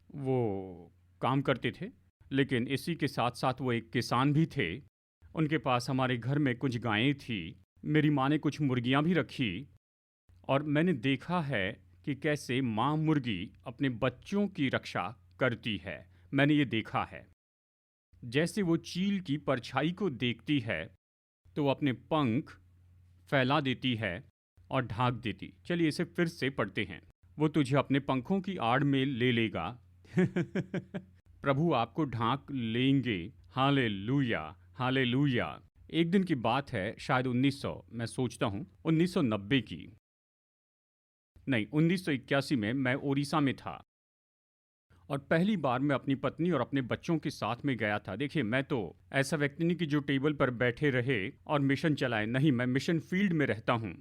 वो काम करते थे, लेकिन इसी के साथ साथ वो एक किसान भी थे। उनके पास हमारे घर में कुछ गायें थी। मेरी माँ ने कुछ मुर्गियाँ भी रखी। और मैंने देखा है कि कैसे माँ मुर्गी अपने बच्चों की रक्षा करती है। मैंने ये देखा है। जैसे वो चील की परछाई को देखती है तो वो अपने पंख फैला देती है और ढांक देती। चलिए इसे फिर से पढ़ते हैं। वो तुझे अपने पंखों की आड़ में ले लेगा। प्रभु आपको ढांक लेंगे। Hallelujah, hallelujah. एक दिन की बात है, शायद 1900, मैं सोचता हूँ 1990 की, नहीं 1981 में मैं ओडिशा में था। और पहली बार मैं अपनी पत्नी और अपने बच्चों के साथ में गया था। देखिए मैं तो ऐसा व्यक्ति नहीं कि जो टेबल पर बैठे रहे और मिशन चलाए। नहीं, मैं मिशन फील्ड में रहता हूँ।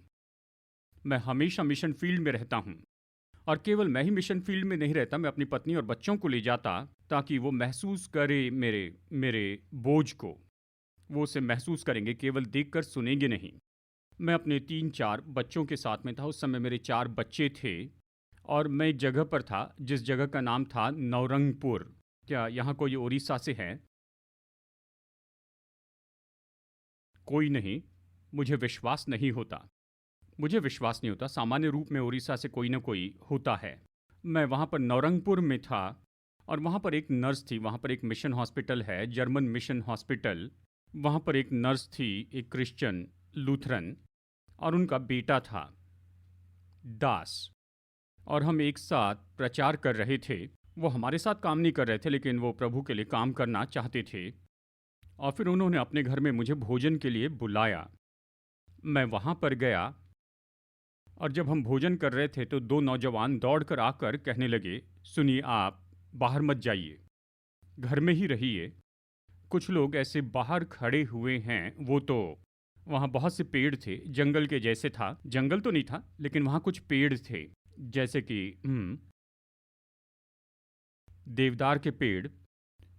मैं हमेशा मिशन फील्ड में रहता हूँ। और केवल मैं ही मिशन फील्ड में नहीं रहता, मैं अपनी पत्नी और बच्चों को ले जाता ताकि वो महसूस करे मेरे मेरे बोझ को। वो उसे महसूस करेंगे, केवल देखकर सुनेंगे नहीं। मैं अपने 3-4 बच्चों के साथ में था। उस समय मेरे 4 बच्चे थे और मैं एक जगह पर था जिस जगह का नाम था नवरंगपुर। क्या यहाँ कोई उड़ीसा से है? कोई नहीं। मुझे विश्वास नहीं होता। मुझे विश्वास नहीं होता। सामान्य रूप में उड़ीसा से कोई ना कोई होता है। मैं वहाँ पर नवरंगपुर में था और वहाँ पर एक नर्स थी। वहाँ पर एक मिशन हॉस्पिटल है, जर्मन मिशन हॉस्पिटल। वहाँ पर एक नर्स थी, एक क्रिश्चियन लूथरन, और उनका बेटा था दास। और हम एक साथ प्रचार कर रहे थे। वो हमारे साथ काम नहीं कर रहे थे, लेकिन वो प्रभु के लिए काम करना चाहते थे। और फिर उन्होंने अपने घर में मुझे भोजन के लिए बुलाया। मैं वहाँ पर गया और जब हम भोजन कर रहे थे तो 2 नौजवान दौड़कर आकर कहने लगे, सुनिए, आप बाहर मत जाइए, घर में ही रहिए। कुछ लोग ऐसे बाहर खड़े हुए हैं। वो तो वहाँ बहुत से पेड़ थे, जंगल के जैसे था। जंगल तो नहीं था, लेकिन वहाँ कुछ पेड़ थे, जैसे कि देवदार के पेड़,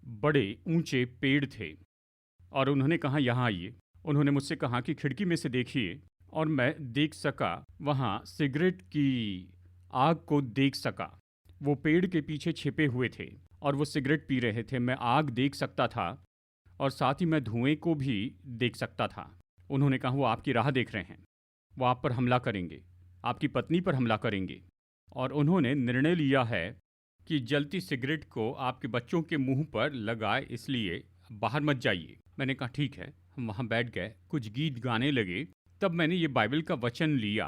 बड़े ऊंचे पेड़ थे और उन्होंने कहा यहाँ आइए। उन्होंने मुझसे कहा कि खिड़की में से देखिए, और मैं देख सका, वहाँ सिगरेट की आग को देख सका। वो पेड़ के पीछे छिपे हुए थे और वो सिगरेट पी रहे थे। मैं आग देख सकता था और साथ ही मैं धुएं को भी देख सकता था। उन्होंने कहा वो आपकी राह देख रहे हैं, वो आप पर हमला करेंगे, आपकी पत्नी पर हमला करेंगे, और उन्होंने निर्णय लिया है कि जलती सिगरेट को आपके बच्चों के मुंह पर लगाए, इसलिए बाहर मत जाइए। मैंने कहा ठीक है। हम वहाँ बैठ गए, कुछ गीत गाने लगे। तब मैंने ये बाइबल का वचन लिया।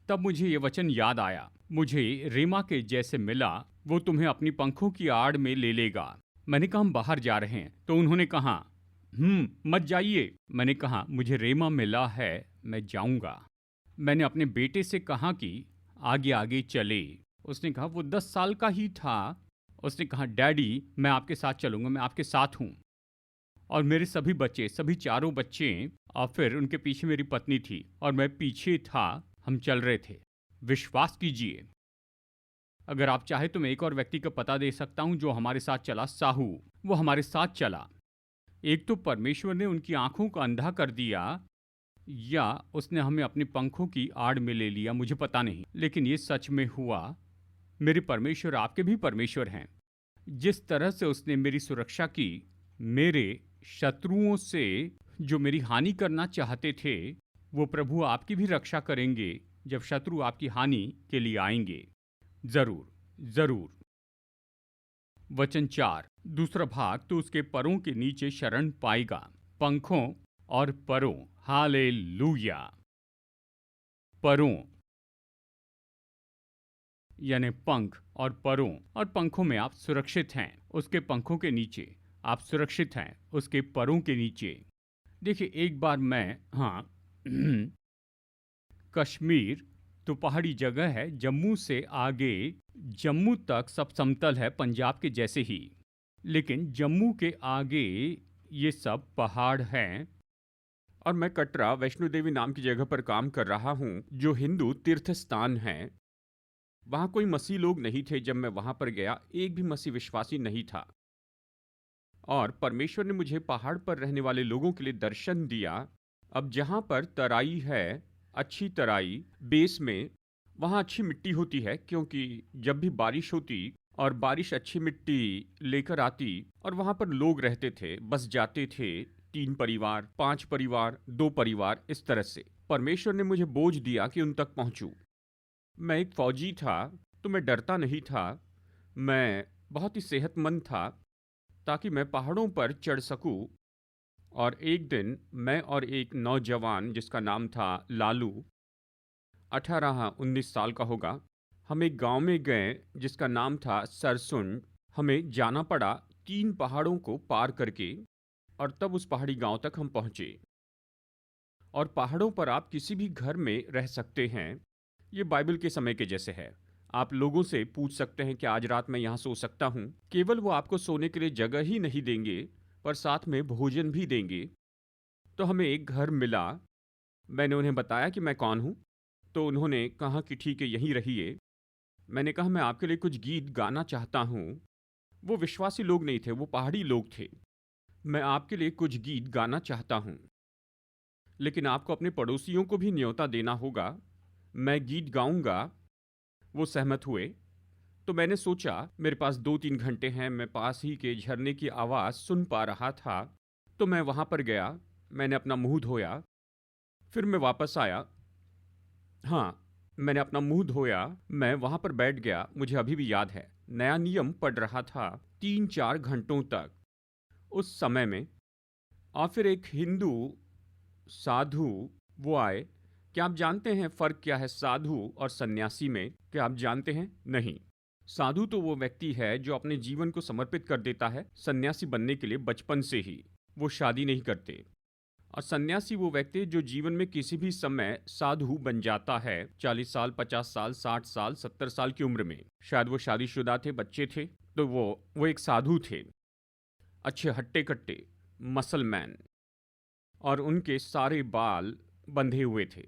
तब मुझे ये वचन याद आया, मुझे रेमा के जैसे मिला, वो तुम्हें अपनी पंखों की आड़ में ले लेगा। मैंने कहा हम बाहर जा रहे हैं। तो उन्होंने कहा मत जाइए। मैंने कहा मुझे रेमा मिला है, मैं जाऊंगा। मैंने अपने बेटे से कहा कि आगे आगे चले। उसने कहा, वो 10 साल का ही था। उसने कहा डैडी मैं आपके साथ चलूंगा, मैं आपके साथ हूँ। और मेरे सभी बच्चे, सभी चारों बच्चे, और फिर उनके पीछे मेरी पत्नी थी और मैं पीछे था। हम चल रहे थे। विश्वास कीजिए, अगर आप चाहे तो मैं एक और व्यक्ति का पता दे सकता हूं जो हमारे साथ चला, साहू। वो हमारे साथ चला। एक तो परमेश्वर ने उनकी आंखों को अंधा कर दिया, या उसने हमें अपने पंखों की आड़ में ले लिया, मुझे पता नहीं, लेकिन ये सच में हुआ। मेरे परमेश्वर आपके भी परमेश्वर हैं। जिस तरह से उसने मेरी सुरक्षा की, मेरे शत्रुओं से जो मेरी हानि करना चाहते थे, वो प्रभु आपकी भी रक्षा करेंगे जब शत्रु आपकी हानि के लिए आएंगे। जरूर, जरूर। वचन 4 दूसरा भाग, तो उसके परों के नीचे शरण पाएगा। पंखों और परों, हालेलुया। परों यानी पंख, और परों, और पंखों में आप सुरक्षित हैं। उसके पंखों के नीचे आप सुरक्षित हैं, उसके परों के नीचे। देखिए, एक बार मैं, हाँ, कश्मीर तो पहाड़ी जगह है। जम्मू से आगे, जम्मू तक सब समतल है, पंजाब के जैसे ही। लेकिन जम्मू के आगे ये सब पहाड़ हैं। और मैं कटरा वैष्णो देवी नाम की जगह पर काम कर रहा हूँ, जो हिंदू तीर्थ स्थान है। वहाँ कोई मसीह लोग नहीं थे। जब मैं वहाँ पर गया, एक भी मसीह विश्वासी नहीं था। और परमेश्वर ने मुझे पहाड़ पर रहने वाले लोगों के लिए दर्शन दिया। अब जहाँ पर तराई है, अच्छी तराई, बेस में, वहाँ अच्छी मिट्टी होती है, क्योंकि जब भी बारिश होती और बारिश अच्छी मिट्टी लेकर आती, और वहाँ पर लोग रहते थे, बस जाते थे, 3 परिवार, 5 परिवार, 2 परिवार, इस तरह से। परमेश्वर ने मुझे बोझ दिया कि उन तक पहुँचूं। मैं एक फौजी था, तो मैं डरता नहीं था। मैं बहुत ही सेहतमंद था, ताकि मैं पहाड़ों पर चढ़ सकूं। और एक दिन मैं और एक नौजवान, जिसका नाम था लालू, 18-19 साल का होगा, हम एक गांव में गए जिसका नाम था सरसुंड। हमें जाना पड़ा 3 पहाड़ों को पार करके, और तब उस पहाड़ी गांव तक हम पहुंचे। और पहाड़ों पर आप किसी भी घर में रह सकते हैं। ये बाइबल के समय के जैसे है। आप लोगों से पूछ सकते हैं कि आज रात मैं यहाँ सो सकता हूँ। केवल वो आपको सोने के लिए जगह ही नहीं देंगे, पर साथ में भोजन भी देंगे। तो हमें एक घर मिला। मैंने उन्हें बताया कि मैं कौन हूँ। तो उन्होंने कहा कि ठीक है, यहीं रहिए। मैंने कहा मैं आपके लिए कुछ गीत गाना चाहता हूँ। वो विश्वासी लोग नहीं थे, वो पहाड़ी लोग थे। मैं आपके लिए कुछ गीत गाना चाहता हूँ, लेकिन आपको अपने पड़ोसियों को भी न्योता देना होगा। मैं गीत गाऊंगा। वो सहमत हुए। तो मैंने सोचा मेरे पास 2-3 घंटे हैं, मैं पास ही के झरने की आवाज़ सुन पा रहा था। तो मैं वहाँ पर गया, मैंने अपना मुंह धोया, फिर मैं वापस आया। हाँ, मैंने अपना मुंह धोया, मैं वहाँ पर बैठ गया। मुझे अभी भी याद है, नया नियम पढ़ रहा था 3-4 घंटों तक उस समय में। और फिर एक हिंदू साधु वो आए। क्या आप जानते हैं फ़र्क क्या है साधु और सन्यासी में? क्या आप जानते हैं? नहीं। साधु तो वो व्यक्ति है जो अपने जीवन को समर्पित कर देता है सन्यासी बनने के लिए बचपन से ही। वो शादी नहीं करते। और सन्यासी वो व्यक्ति है जो जीवन में किसी भी समय साधु बन जाता है। 40 साल, 50 साल, 60 साल, 70 साल की उम्र में। शायद वो शादीशुदा थे, बच्चे थे, तो वो एक साधु थे। अच्छे हट्टे कट्टे मसल मैन, और उनके सारे बाल बंधे हुए थे,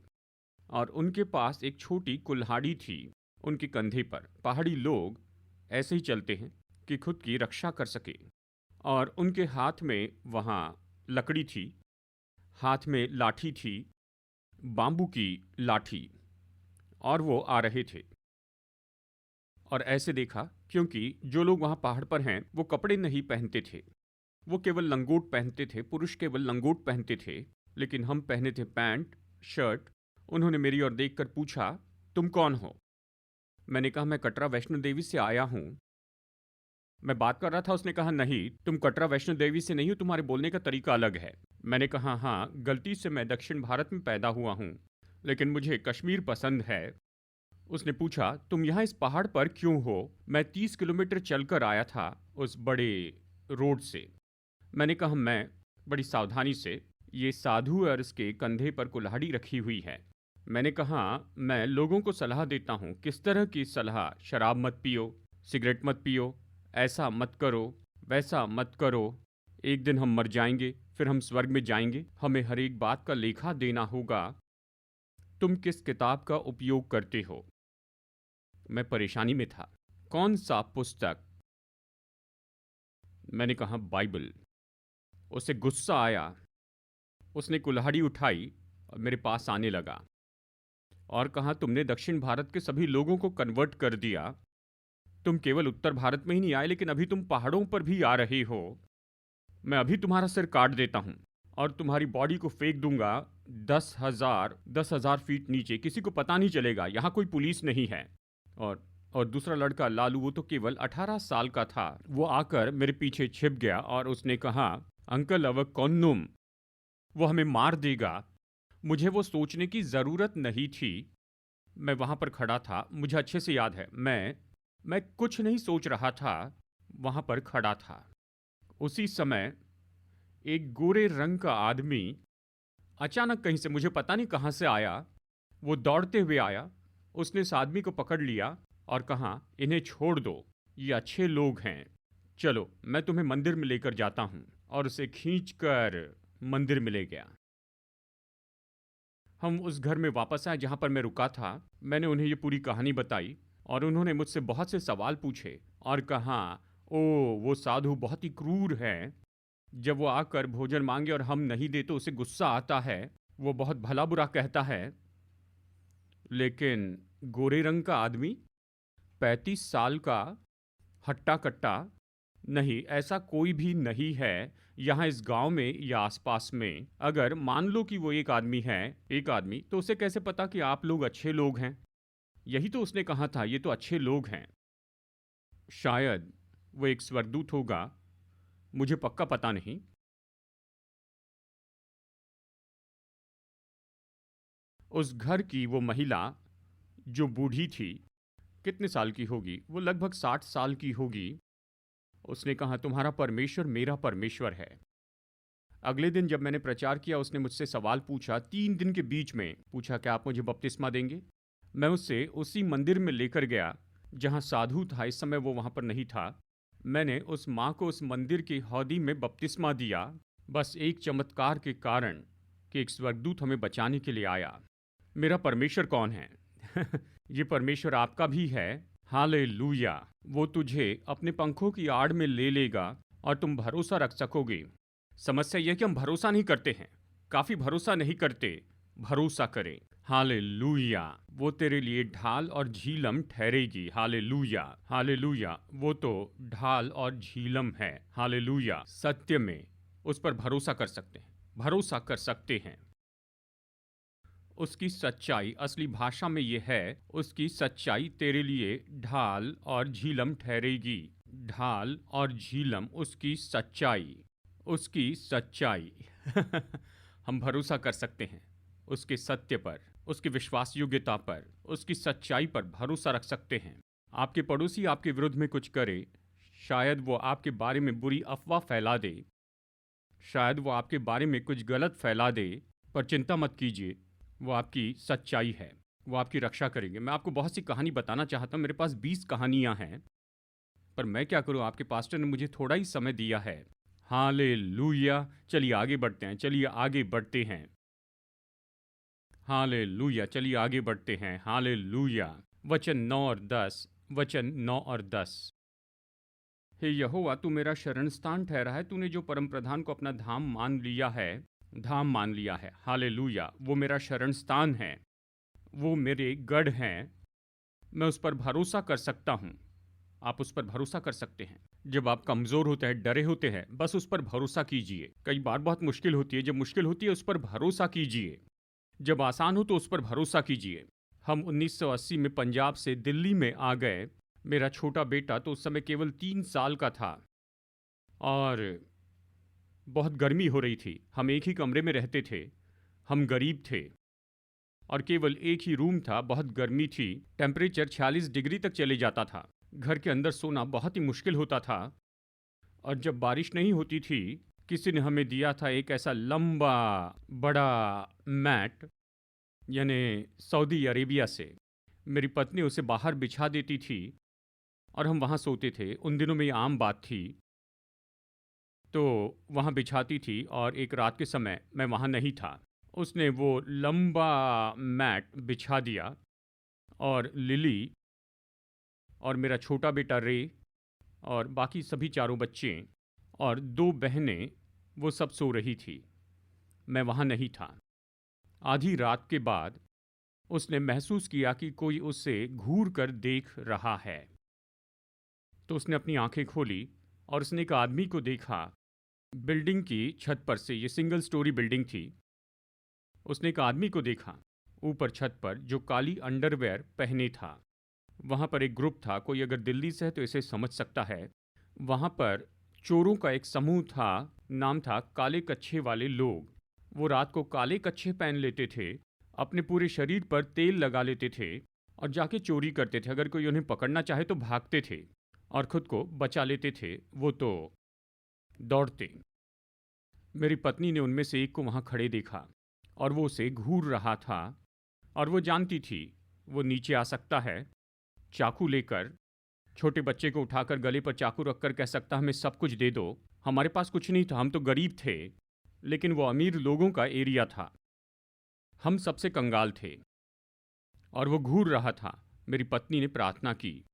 और उनके पास एक छोटी कुल्हाड़ी थी उनके कंधे पर। पहाड़ी लोग ऐसे ही चलते हैं कि खुद की रक्षा कर सके। और उनके हाथ में वहाँ लकड़ी थी, हाथ में लाठी थी, बाम्बू की लाठी, और वो आ रहे थे। और ऐसे देखा क्योंकि जो लोग वहाँ पहाड़ पर हैं वो कपड़े नहीं पहनते थे, वो केवल लंगोट पहनते थे, पुरुष केवल लंगोट पहनते थे, लेकिन हम पहने थे पैंट शर्ट। उन्होंने मेरी ओर देखकर पूछा, तुम कौन हो? मैंने कहा, मैं कटरा वैष्णो देवी से आया हूँ। मैं बात कर रहा था, उसने कहा, नहीं तुम कटरा वैष्णो देवी से नहीं हो, तुम्हारे बोलने का तरीका अलग है। मैंने कहा, हाँ गलती से मैं दक्षिण भारत में पैदा हुआ हूँ, लेकिन मुझे कश्मीर पसंद है। उसने पूछा, तुम यहाँ इस पहाड़ पर क्यों हो? मैं 30 किलोमीटर चलकर आया था उस बड़े रोड से। मैंने कहा, मैं बड़ी सावधानी से, ये साधु और इसके कंधे पर कुल्हाड़ी रखी हुई है। मैंने कहा, मैं लोगों को सलाह देता हूँ। किस तरह की सलाह? शराब मत पियो, सिगरेट मत पियो, ऐसा मत करो, वैसा मत करो। एक दिन हम मर जाएंगे, फिर हम स्वर्ग में जाएंगे, हमें हर एक बात का लेखा देना होगा। तुम किस किताब का उपयोग करते हो? मैं परेशानी में था। कौन सा पुस्तक? मैंने कहा, बाइबल। उसे गुस्सा आया। उसने कुल्हाड़ी उठाई और मेरे पास आने लगा और कहा, तुमने दक्षिण भारत के सभी लोगों को कन्वर्ट कर दिया। तुम केवल उत्तर भारत में ही नहीं आए, लेकिन अभी तुम पहाड़ों पर भी आ रहे हो। मैं अभी तुम्हारा सिर काट देता हूं और तुम्हारी बॉडी को फेंक दूंगा 10,000 फीट नीचे। किसी को पता नहीं चलेगा, यहां कोई पुलिस नहीं है। और दूसरा लड़का लालू, वो तो केवल 18 साल का था, वो आकर मेरे पीछे छिप गया और उसने कहा, अंकल अव कौन्नुम, वो हमें मार देगा। मुझे वो सोचने की जरूरत नहीं थी। मैं वहां पर खड़ा था, मुझे अच्छे से याद है। मैं कुछ नहीं सोच रहा था, वहां पर खड़ा था। उसी समय एक गोरे रंग का आदमी अचानक कहीं से, मुझे पता नहीं कहां से आया, वो दौड़ते हुए आया। उसने इस आदमी को पकड़ लिया और कहा, इन्हें छोड़ दो, ये अच्छे लोग हैं, चलो मैं तुम्हें मंदिर में लेकर जाता हूं। और उसे खींचकर मंदिर में ले गया। हम उस घर में वापस आए जहां पर मैं रुका था। मैंने उन्हें ये पूरी कहानी बताई और उन्होंने मुझसे बहुत से सवाल पूछे और कहा, ओ वो साधु बहुत ही क्रूर है। जब वो आकर भोजन मांगे और हम नहीं दे तो उसे गुस्सा आता है, वो बहुत भला बुरा कहता है। लेकिन गोरे रंग का आदमी, 35 साल का, हट्टा कट्टा, नहीं ऐसा कोई भी नहीं है यहाँ इस गांव में या आसपास में। अगर मान लो कि वो एक आदमी है, एक आदमी, तो उसे कैसे पता कि आप लोग अच्छे लोग हैं? यही तो उसने कहा था, ये तो अच्छे लोग हैं। शायद वो एक स्वर्गदूत होगा, मुझे पक्का पता नहीं। उस घर की वो महिला जो बूढ़ी थी, कितने साल की होगी वो? लगभग 60 साल की होगी। उसने कहा, तुम्हारा परमेश्वर मेरा परमेश्वर है। अगले दिन जब मैंने प्रचार किया, उसने मुझसे सवाल पूछा। 3 दिन के बीच में पूछा, क्या आप मुझे बपतिस्मा देंगे? मैं उससे उसी मंदिर में लेकर गया जहां साधु था। इस समय वो वहां पर नहीं था। मैंने उस माँ को उस मंदिर की हौदी में बपतिस्मा दिया, बस एक चमत्कार के कारण कि एक स्वर्गदूत हमें बचाने के लिए आया। मेरा परमेश्वर कौन है? ये परमेश्वर आपका भी है। हालेलुया। वो तुझे अपने पंखों की आड़ में ले लेगा और तुम भरोसा रख सकोगे। समस्या यह कि हम भरोसा नहीं करते हैं, काफी भरोसा नहीं करते। भरोसा करें। हालेलुया। वो तेरे लिए ढाल और झीलम ठहरेगी। Hallelujah, hallelujah. वो तो ढाल और झीलम है। हालेलुया। सत्य में उस पर भरोसा कर सकते हैं, भरोसा कर सकते हैं। उसकी सच्चाई असली भाषा में यह है, उसकी सच्चाई तेरे लिए ढाल और झीलम ठहरेगी। ढाल और झीलम, उसकी सच्चाई, उसकी सच्चाई। हम भरोसा कर सकते हैं उसके सत्य पर, उसकी विश्वास योग्यता पर, उसकी सच्चाई पर भरोसा रख सकते हैं। आपके पड़ोसी आपके विरुद्ध में कुछ करे, शायद वो आपके बारे में बुरी अफवाह फैला दे, शायद वो आपके बारे में कुछ गलत फैला दे, पर चिंता मत कीजिए, वो आपकी सच्चाई है, वो आपकी रक्षा करेंगे। मैं आपको बहुत सी कहानी बताना चाहता हूँ, मेरे पास 20 कहानियाँ हैं, पर मैं क्या करूँ, आपके पास्टर ने मुझे थोड़ा ही समय दिया है। हालेलुया। चलिए आगे बढ़ते हैं, चलिए आगे बढ़ते हैं। हालेलुया। चलिए आगे बढ़ते हैं। हालेलुया। वचन 9 और 10, वचन 9 और 10। हे यहोवा, तू मेरा शरण स्थान ठहरा है। तूने जो परम प्रधान को अपना धाम मान लिया है। हालेलूया। वो मेरा शरण स्थान है, वो मेरे गढ़ हैं, मैं उस पर भरोसा कर सकता हूँ। आप उस पर भरोसा कर सकते हैं। जब आप कमज़ोर होते हैं, डरे होते हैं, बस उस पर भरोसा कीजिए। कई बार बहुत मुश्किल होती है, जब मुश्किल होती है उस पर भरोसा कीजिए। जब आसान हो तो उस पर भरोसा कीजिए। हम 1980 में पंजाब से दिल्ली में आ गए। मेरा छोटा बेटा तो उस समय केवल 3 साल का था और बहुत गर्मी हो रही थी। हम एक ही कमरे में रहते थे, हम गरीब थे और केवल एक ही रूम था। बहुत गर्मी थी, टेम्परेचर 46 डिग्री तक चले जाता था। घर के अंदर सोना बहुत ही मुश्किल होता था। और जब बारिश नहीं होती थी, किसी ने हमें दिया था एक ऐसा लंबा बड़ा मैट, यानी सऊदी अरेबिया से। मेरी पत्नी उसे बाहर बिछा देती थी और हम वहाँ सोते थे। उन दिनों में ये आम बात थी, तो वहाँ बिछाती थी और एक रात के समय मैं वहाँ नहीं था। उसने वो लंबा मैट बिछा दिया और लिली और मेरा छोटा बेटा रे और बाकी सभी चारों बच्चे और 2 बहनें, वो सब सो रही थी। मैं वहाँ नहीं था। आधी रात के बाद उसने महसूस किया कि कोई उसे घूर कर देख रहा है। तो उसने अपनी आंखें खोली और उसने एक आदमी को देखा। बिल्डिंग की छत पर से, ये सिंगल स्टोरी बिल्डिंग थी, उसने एक आदमी को देखा ऊपर छत पर जो काली अंडरवेयर पहने था। वहाँ पर एक ग्रुप था, कोई अगर दिल्ली से है तो इसे समझ सकता है। वहाँ पर चोरों का एक समूह था, नाम था काले कच्छे वाले लोग। वो रात को काले कच्छे पहन लेते थे, अपने पूरे शरीर पर तेल लगा लेते थे और जाके चोरी करते थे। अगर कोई उन्हें पकड़ना चाहे तो भागते थे और खुद को बचा लेते थे, वो तो दौड़ते। मेरी पत्नी ने उनमें से एक को वहाँ खड़े देखा और वो उसे घूर रहा था और वो जानती थी वो नीचे आ सकता है, चाकू लेकर छोटे बच्चे को उठाकर गले पर चाकू रखकर कह सकता हमें सब कुछ दे दो। हमारे पास कुछ नहीं था, हम तो गरीब थे, लेकिन वो अमीर लोगों का एरिया था, हम सबसे कंगाल थे और वो घूर रहा था। मेरी पत्नी ने प्रार्थना की,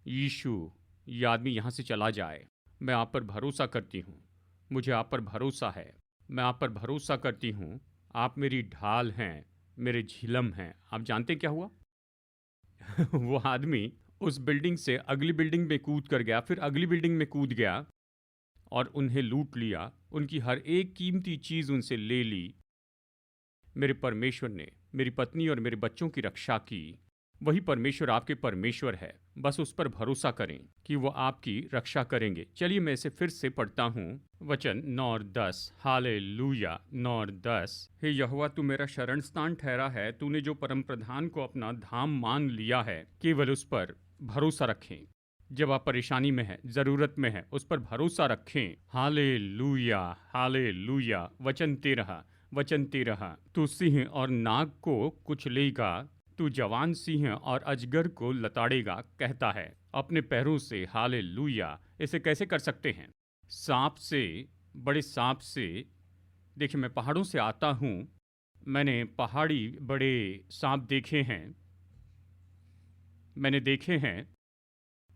यीशु, ये आदमी यहाँ से चला जाए। मैं आप पर भरोसा करती हूँ, मुझे आप पर भरोसा है, मैं आप पर भरोसा करती हूँ। आप मेरी ढाल हैं, मेरे झिलम हैं। आप जानते क्या हुआ? वो आदमी उस बिल्डिंग से अगली बिल्डिंग में कूद कर गया, फिर अगली बिल्डिंग में कूद गया और उन्हें लूट लिया। उनकी हर एक कीमती चीज़ उनसे ले ली। मेरे परमेश्वर ने मेरी पत्नी और मेरे बच्चों की रक्षा की। वही परमेश्वर आपके परमेश्वर है, बस उस पर भरोसा करें कि वो आपकी रक्षा करेंगे। चलिए मैं इसे फिर से पढ़ता हूँ, वचन 9 और 10। हालेलूया। 9 और 10। हे यहोवा, तू मेरा शरण स्थान ठहरा है। तूने जो परम प्रधान को अपना धाम मान लिया है, केवल उस पर भरोसा रखें। जब आप परेशानी में हैं, जरूरत में हैं, उस पर भरोसा रखें। Hallelujah, hallelujah. वचन 13। तू सिंह और नाग को कुचलेगा, तू जवान सिंह और अजगर को लताड़ेगा, कहता है अपने पैरों से। हालेलूया। इसे कैसे कर सकते हैं? सांप से, बड़े सांप से। देखिए, मैं पहाड़ों से आता हूँ, मैंने पहाड़ी बड़े सांप देखे हैं, मैंने देखे हैं।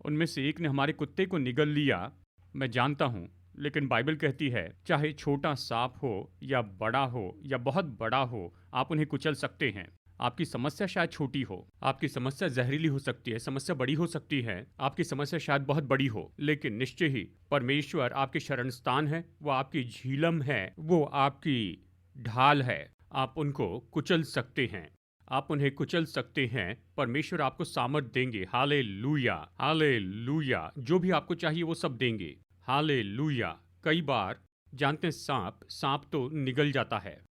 उनमें से एक ने हमारे कुत्ते को निगल लिया, मैं जानता हूँ। लेकिन बाइबल कहती है चाहे छोटा सांप हो या बड़ा हो या बहुत बड़ा हो, आप उन्हें कुचल सकते हैं। आपकी समस्या शायद छोटी हो, आपकी समस्या जहरीली हो सकती है, समस्या बड़ी हो सकती है, आपकी समस्या शायद बहुत बड़ी हो, लेकिन निश्चय ही परमेश्वर आपके शरण स्थान है, वो आपकी झीलम है, वो आपकी ढाल है। आप उनको कुचल सकते हैं, आप उन्हें कुचल सकते हैं। परमेश्वर आपको सामर्थ देंगे। Hallelujah, hallelujah. जो भी आपको चाहिए वो सब देंगे। हालेलूया। कई बार जानते हैं, सांप तो निगल जाता है,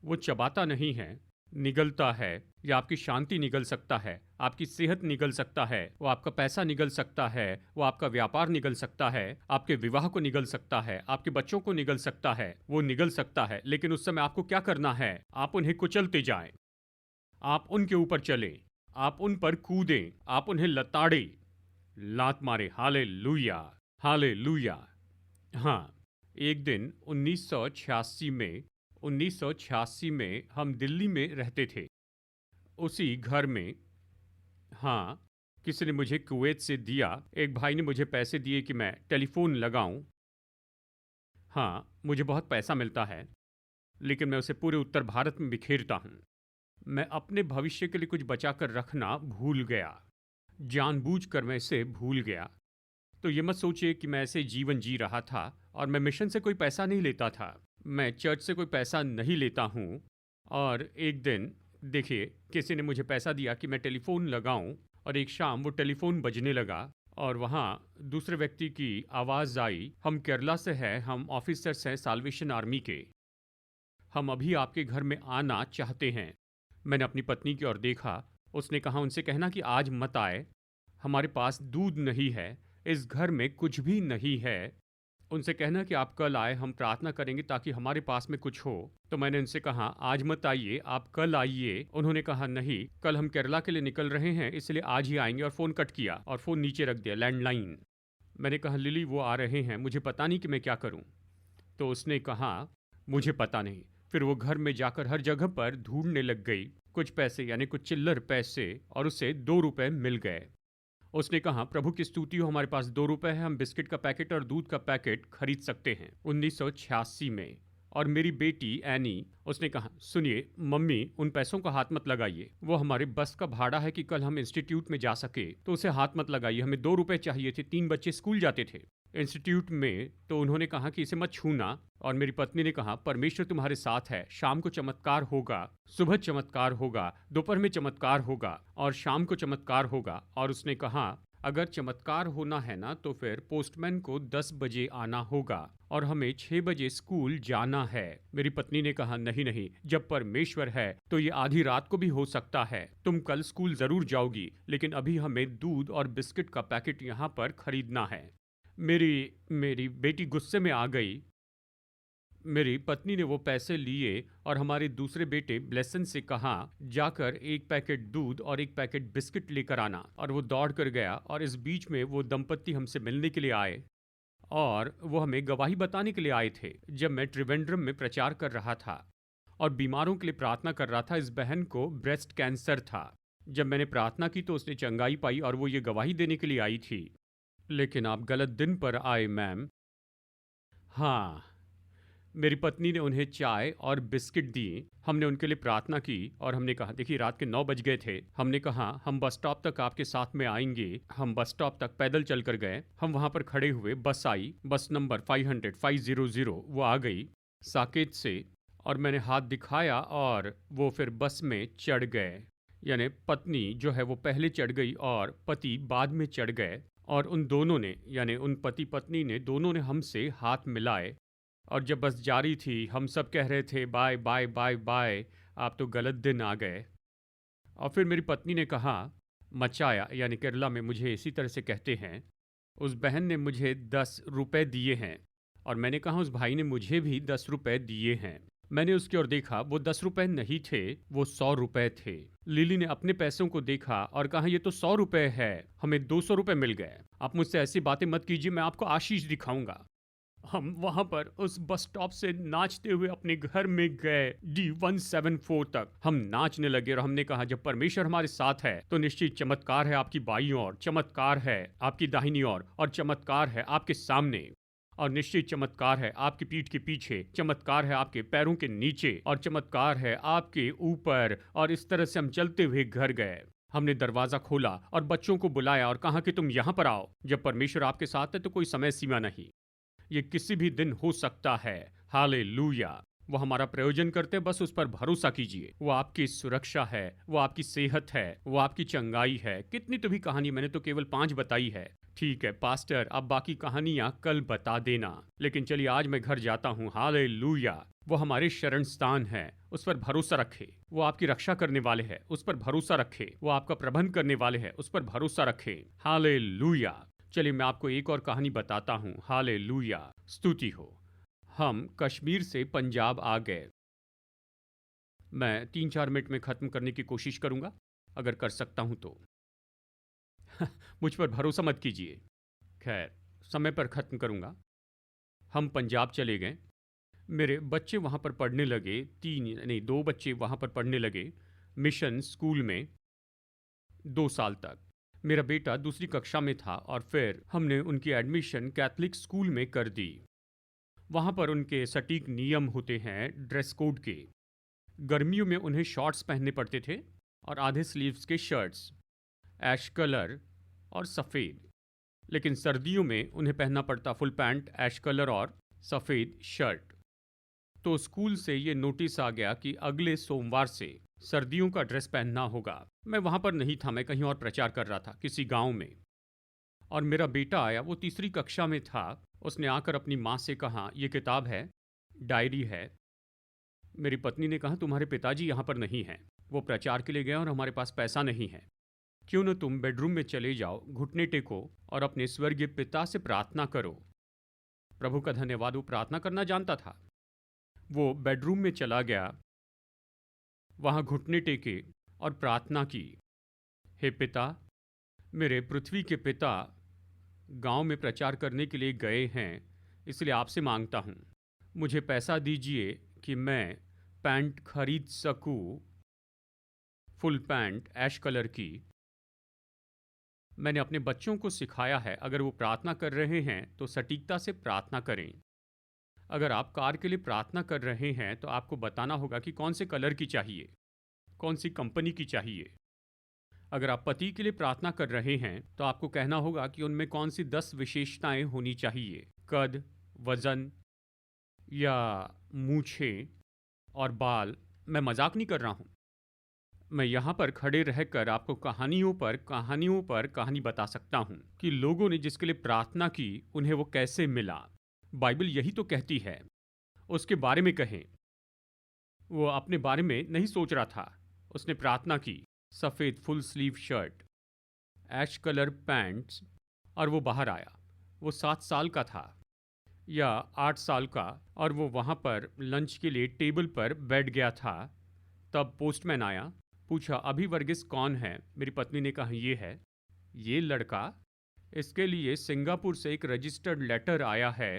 वो चबाता नहीं है, निगलता है। या आपकी शांति निगल सकता है, आपकी सेहत निगल सकता है, वो आपका पैसा निगल सकता है, वो आपका व्यापार निगल सकता है, आपके विवाह को निगल सकता है, आपके बच्चों को निगल सकता है, वो निगल सकता है। लेकिन उस समय आपको क्या करना है? आप उन्हें कुचलते जाएं, आप उनके ऊपर चलें, आप उन पर कूदें, आप उन्हें लताड़े, लात मारे। Hallelujah, hallelujah. हाँ, एक दिन 1986 में हम दिल्ली में रहते थे, उसी घर में। हाँ, किसी ने मुझे कुवैत से दिया। एक भाई ने मुझे पैसे दिए कि मैं टेलीफोन लगाऊं। हाँ, मुझे बहुत पैसा मिलता है, लेकिन मैं उसे पूरे उत्तर भारत में बिखेरता हूँ। मैं अपने भविष्य के लिए कुछ बचा कर रखना भूल गया। जानबूझकर मैं इसे भूल गया। तो ये मत सोचिए कि मैं ऐसे जीवन जी रहा था और मैं मिशन से कोई पैसा नहीं लेता था। मैं चर्च से कोई पैसा नहीं लेता हूँ। और एक दिन देखिए, किसी ने मुझे पैसा दिया कि मैं टेलीफोन लगाऊं, और एक शाम वो टेलीफोन बजने लगा और वहाँ दूसरे व्यक्ति की आवाज़ आई, हम केरला से हैं, हम ऑफिसर्स हैं साल्वेशन आर्मी के, हम अभी आपके घर में आना चाहते हैं। मैंने अपनी पत्नी की ओर देखा। उसने कहा, उनसे कहना कि आज मत आए, हमारे पास दूध नहीं है, इस घर में कुछ भी नहीं है। उनसे कहना कि आप कल आए, हम प्रार्थना करेंगे ताकि हमारे पास में कुछ हो। तो मैंने उनसे कहा, आज मत आइए, आप कल आइए। उन्होंने कहा, नहीं, कल हम केरला के लिए निकल रहे हैं, इसलिए आज ही आएंगे। और फ़ोन कट किया और फ़ोन नीचे रख दिया, लैंडलाइन। मैंने कहा, लिली वो आ रहे हैं, मुझे पता नहीं कि मैं क्या करूं। तो उसने कहा, मुझे पता नहीं। फिर वो घर में जाकर हर जगह पर ढूंढने लग गई। कुछ पैसे यानी कुछ चिल्लर पैसे, और उसे 2 रुपए मिल गए। उसने कहा, प्रभु की स्तुति हो, हमारे पास 2 रुपए है, हम बिस्किट का पैकेट और दूध का पैकेट खरीद सकते हैं। 1986 में। और मेरी बेटी एनी, उसने कहा, सुनिए मम्मी, उन पैसों का हाथ मत लगाइए, वो हमारे बस का भाड़ा है कि कल हम इंस्टीट्यूट में जा सके, तो उसे हाथ मत लगाइए, हमें 2 रुपए चाहिए थे, 3 बच्चे स्कूल जाते थे इंस्टीट्यूट में। तो उन्होंने कहा कि इसे मत छूना। और मेरी पत्नी ने कहा, परमेश्वर तुम्हारे साथ है, शाम को चमत्कार होगा, सुबह चमत्कार होगा, दोपहर में चमत्कार होगा और शाम को चमत्कार होगा। और उसने कहा, अगर चमत्कार होना है ना, तो फिर पोस्टमैन को 10 बजे आना होगा और हमें 6 बजे स्कूल जाना है। मेरी पत्नी ने कहा, नहीं नहीं, जब परमेश्वर है तो ये आधी रात को भी हो सकता है। तुम कल स्कूल जरूर जाओगी, लेकिन अभी हमें दूध और बिस्किट का पैकेट यहाँ पर खरीदना है। मेरी मेरी बेटी गुस्से में आ गई। मेरी पत्नी ने वो पैसे लिए और हमारे दूसरे बेटे ब्लेसन से कहा, जाकर एक पैकेट दूध और एक पैकेट बिस्किट लेकर आना। और वो दौड़ कर गया। और इस बीच में वो दंपत्ति हमसे मिलने के लिए आए और वो हमें गवाही बताने के लिए आए थे। जब मैं त्रिवेंद्रम में प्रचार कर रहा था और बीमारों के लिए प्रार्थना कर रहा था, इस बहन को ब्रेस्ट कैंसर था। जब मैंने प्रार्थना की तो उसने चंगाई पाई और वो ये गवाही देने के लिए आई थी। लेकिन आप गलत दिन पर आए मैम। हाँ, मेरी पत्नी ने उन्हें चाय और बिस्किट दिए। हमने उनके लिए प्रार्थना की और हमने कहा, देखिए रात के 9 बज गए थे। हमने कहा, हम बस स्टॉप तक आपके साथ में आएंगे। हम बस स्टॉप तक पैदल चल कर गए। हम वहां पर खड़े हुए, बस आई, बस नंबर 500 वो आ गई साकेत से। और मैंने हाथ दिखाया और वो फिर बस में चढ़ गए। यानी पत्नी जो है वो पहले चढ़ गई और पति बाद में चढ़ गए। और उन दोनों ने, यानी उन पति पत्नी ने, दोनों ने हमसे हाथ मिलाए। और जब बस जा रही थी, हम सब कह रहे थे, बाय बाय बाय बाय, आप तो गलत दिन आ गए। और फिर मेरी पत्नी ने कहा, मचाया, यानी केरला में मुझे इसी तरह से कहते हैं, उस बहन ने मुझे 10 रुपए दिए हैं। और मैंने कहा, उस भाई ने मुझे भी 10 रुपए दिए हैं। मैंने उसकी ओर देखा, वो 10 रुपए नहीं थे, वो 100 रुपए थे। लिली ने अपने पैसों को देखा और कहा, ये तो 100 रुपए है, हमें 200 रुपए मिल गए। आप मुझसे ऐसी बातें मत कीजिए, मैं आपको आशीष दिखाऊंगा। हम वहां पर उस बस स्टॉप से नाचते हुए अपने घर में गए D174 तक। हम नाचने लगे और हमने कहा, जब परमेश्वर हमारे साथ है तो निश्चित चमत्कार है आपकी बाईं ओर, चमत्कार है आपकी दाहिनी ओर, और चमत्कार है आपके सामने, और निश्चित चमत्कार है आपकी पीठ के पीछे, चमत्कार है आपके पैरों के नीचे, और चमत्कार है आपके ऊपर। और इस तरह से हम चलते हुए घर गए। हमने दरवाजा खोला और बच्चों को बुलाया और कहा कि तुम यहाँ पर आओ। जब परमेश्वर आपके साथ है तो कोई समय सीमा नहीं, ये किसी भी दिन हो सकता है। हालेलुया। वो हमारा प्रयोजन करते, बस उस पर भरोसा कीजिए। वो आपकी सुरक्षा है, वो आपकी सेहत है, वो आपकी चंगाई है। कितनी तो भी कहानी, मैंने तो केवल 5 बताई है। ठीक है पास्टर, अब बाकी कहानियां कल बता देना। लेकिन चलिए आज मैं घर जाता हूँ। हालेलुया। वो हमारे शरण स्थान है, उस पर भरोसा रखे। वो आपकी रक्षा करने वाले हैं, उस पर भरोसा रखे। वो आपका प्रबंध करने वाले हैं, उस पर भरोसा रखे। हालेलुया। चलिए मैं आपको एक और कहानी बताता हूँ। हालेलुया, स्तुति हो। हम कश्मीर से पंजाब आ गए। मैं 3-4 मिनट में ख़त्म करने की कोशिश करूँगा, अगर कर सकता हूँ तो। मुझ पर भरोसा मत कीजिए। खैर, समय पर ख़त्म करूँगा। हम पंजाब चले गए। मेरे बच्चे वहाँ पर पढ़ने लगे, 2 बच्चे वहाँ पर पढ़ने लगे मिशन स्कूल में 2 साल तक। मेरा बेटा दूसरी कक्षा में था और फिर हमने उनकी एडमिशन कैथलिक स्कूल में कर दी। वहाँ पर उनके सटीक नियम होते हैं ड्रेस कोड के। गर्मियों में उन्हें शॉर्ट्स पहनने पड़ते थे और आधे स्लीव्स के शर्ट्स, ऐश कलर और सफ़ेद। लेकिन सर्दियों में उन्हें पहनना पड़ता फुल पैंट, ऐश कलर और सफ़ेद शर्ट। तो स्कूल से ये नोटिस आ गया कि अगले सोमवार से सर्दियों का ड्रेस पहनना होगा। मैं वहाँ पर नहीं था, मैं कहीं और प्रचार कर रहा था, किसी गांव में। और मेरा बेटा आया, वो तीसरी कक्षा में था। उसने आकर अपनी माँ से कहा, ये किताब है, डायरी है। मेरी पत्नी ने कहा, तुम्हारे पिताजी यहाँ पर नहीं हैं, वो प्रचार के लिए गए और हमारे पास पैसा नहीं है। क्यों न तुम बेडरूम में चले जाओ, घुटने टेको और अपने स्वर्गीय पिता से प्रार्थना करो। प्रभु का धन्यवाद, वो प्रार्थना करना जानता था। वो बेडरूम में चला गया, वहाँ घुटने टेके और प्रार्थना की। हे पिता, मेरे पृथ्वी के पिता गांव में प्रचार करने के लिए गए हैं, इसलिए आपसे मांगता हूँ, मुझे पैसा दीजिए कि मैं पैंट खरीद सकूँ, फुल पैंट ऐश कलर की। मैंने अपने बच्चों को सिखाया है, अगर वो प्रार्थना कर रहे हैं तो सटीकता से प्रार्थना करें। अगर आप कार के लिए प्रार्थना कर रहे हैं तो आपको बताना होगा कि कौन से कलर की चाहिए, कौन सी कंपनी की चाहिए। अगर आप पति के लिए प्रार्थना कर रहे हैं तो आपको कहना होगा कि उनमें कौन सी 10 विशेषताएं होनी चाहिए, कद, वजन या मूछें और बाल। मैं मजाक नहीं कर रहा हूँ। मैं यहाँ पर खड़े रहकर आपको कहानियों पर कहानी बता सकता हूँ कि लोगों ने जिसके लिए प्रार्थना की उन्हें वो कैसे मिला। बाइबल यही तो कहती है। उसके बारे में कहें, वो अपने बारे में नहीं सोच रहा था। उसने प्रार्थना की, सफ़ेद full sleeve shirt, ash colour pants, और वो बाहर आया। वो 7 साल का था या 8 साल का, और वो वहाँ पर लंच के लिए टेबल पर बैठ गया था। तब पोस्टमैन आया, पूछा, अभी वर्गीस कौन है? मेरी पत्नी ने कहा, ये है, ये लड़का। इसके लिए सिंगापुर से एक रजिस्टर्ड लेटर आया है।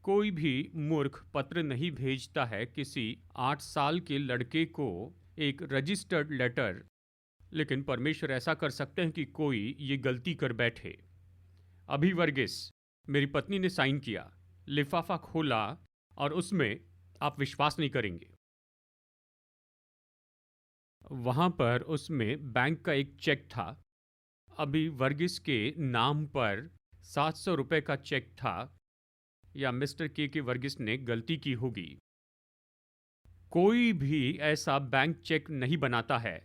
कोई भी मूर्ख पत्र नहीं भेजता है किसी 8 साल के लड़के को एक रजिस्टर्ड लेटर, लेकिन परमेश्वर ऐसा कर सकते हैं कि कोई ये गलती कर बैठे। अभी वर्गीस, मेरी पत्नी ने साइन किया, लिफाफा खोला और उसमें आप विश्वास नहीं करेंगे, वहाँ पर उसमें बैंक का एक चेक था। अभी वर्गीस के नाम पर 700 रुपये का चेक था, या मिस्टर के वर्गीस ने गलती की होगी। कोई भी ऐसा बैंक चेक नहीं बनाता है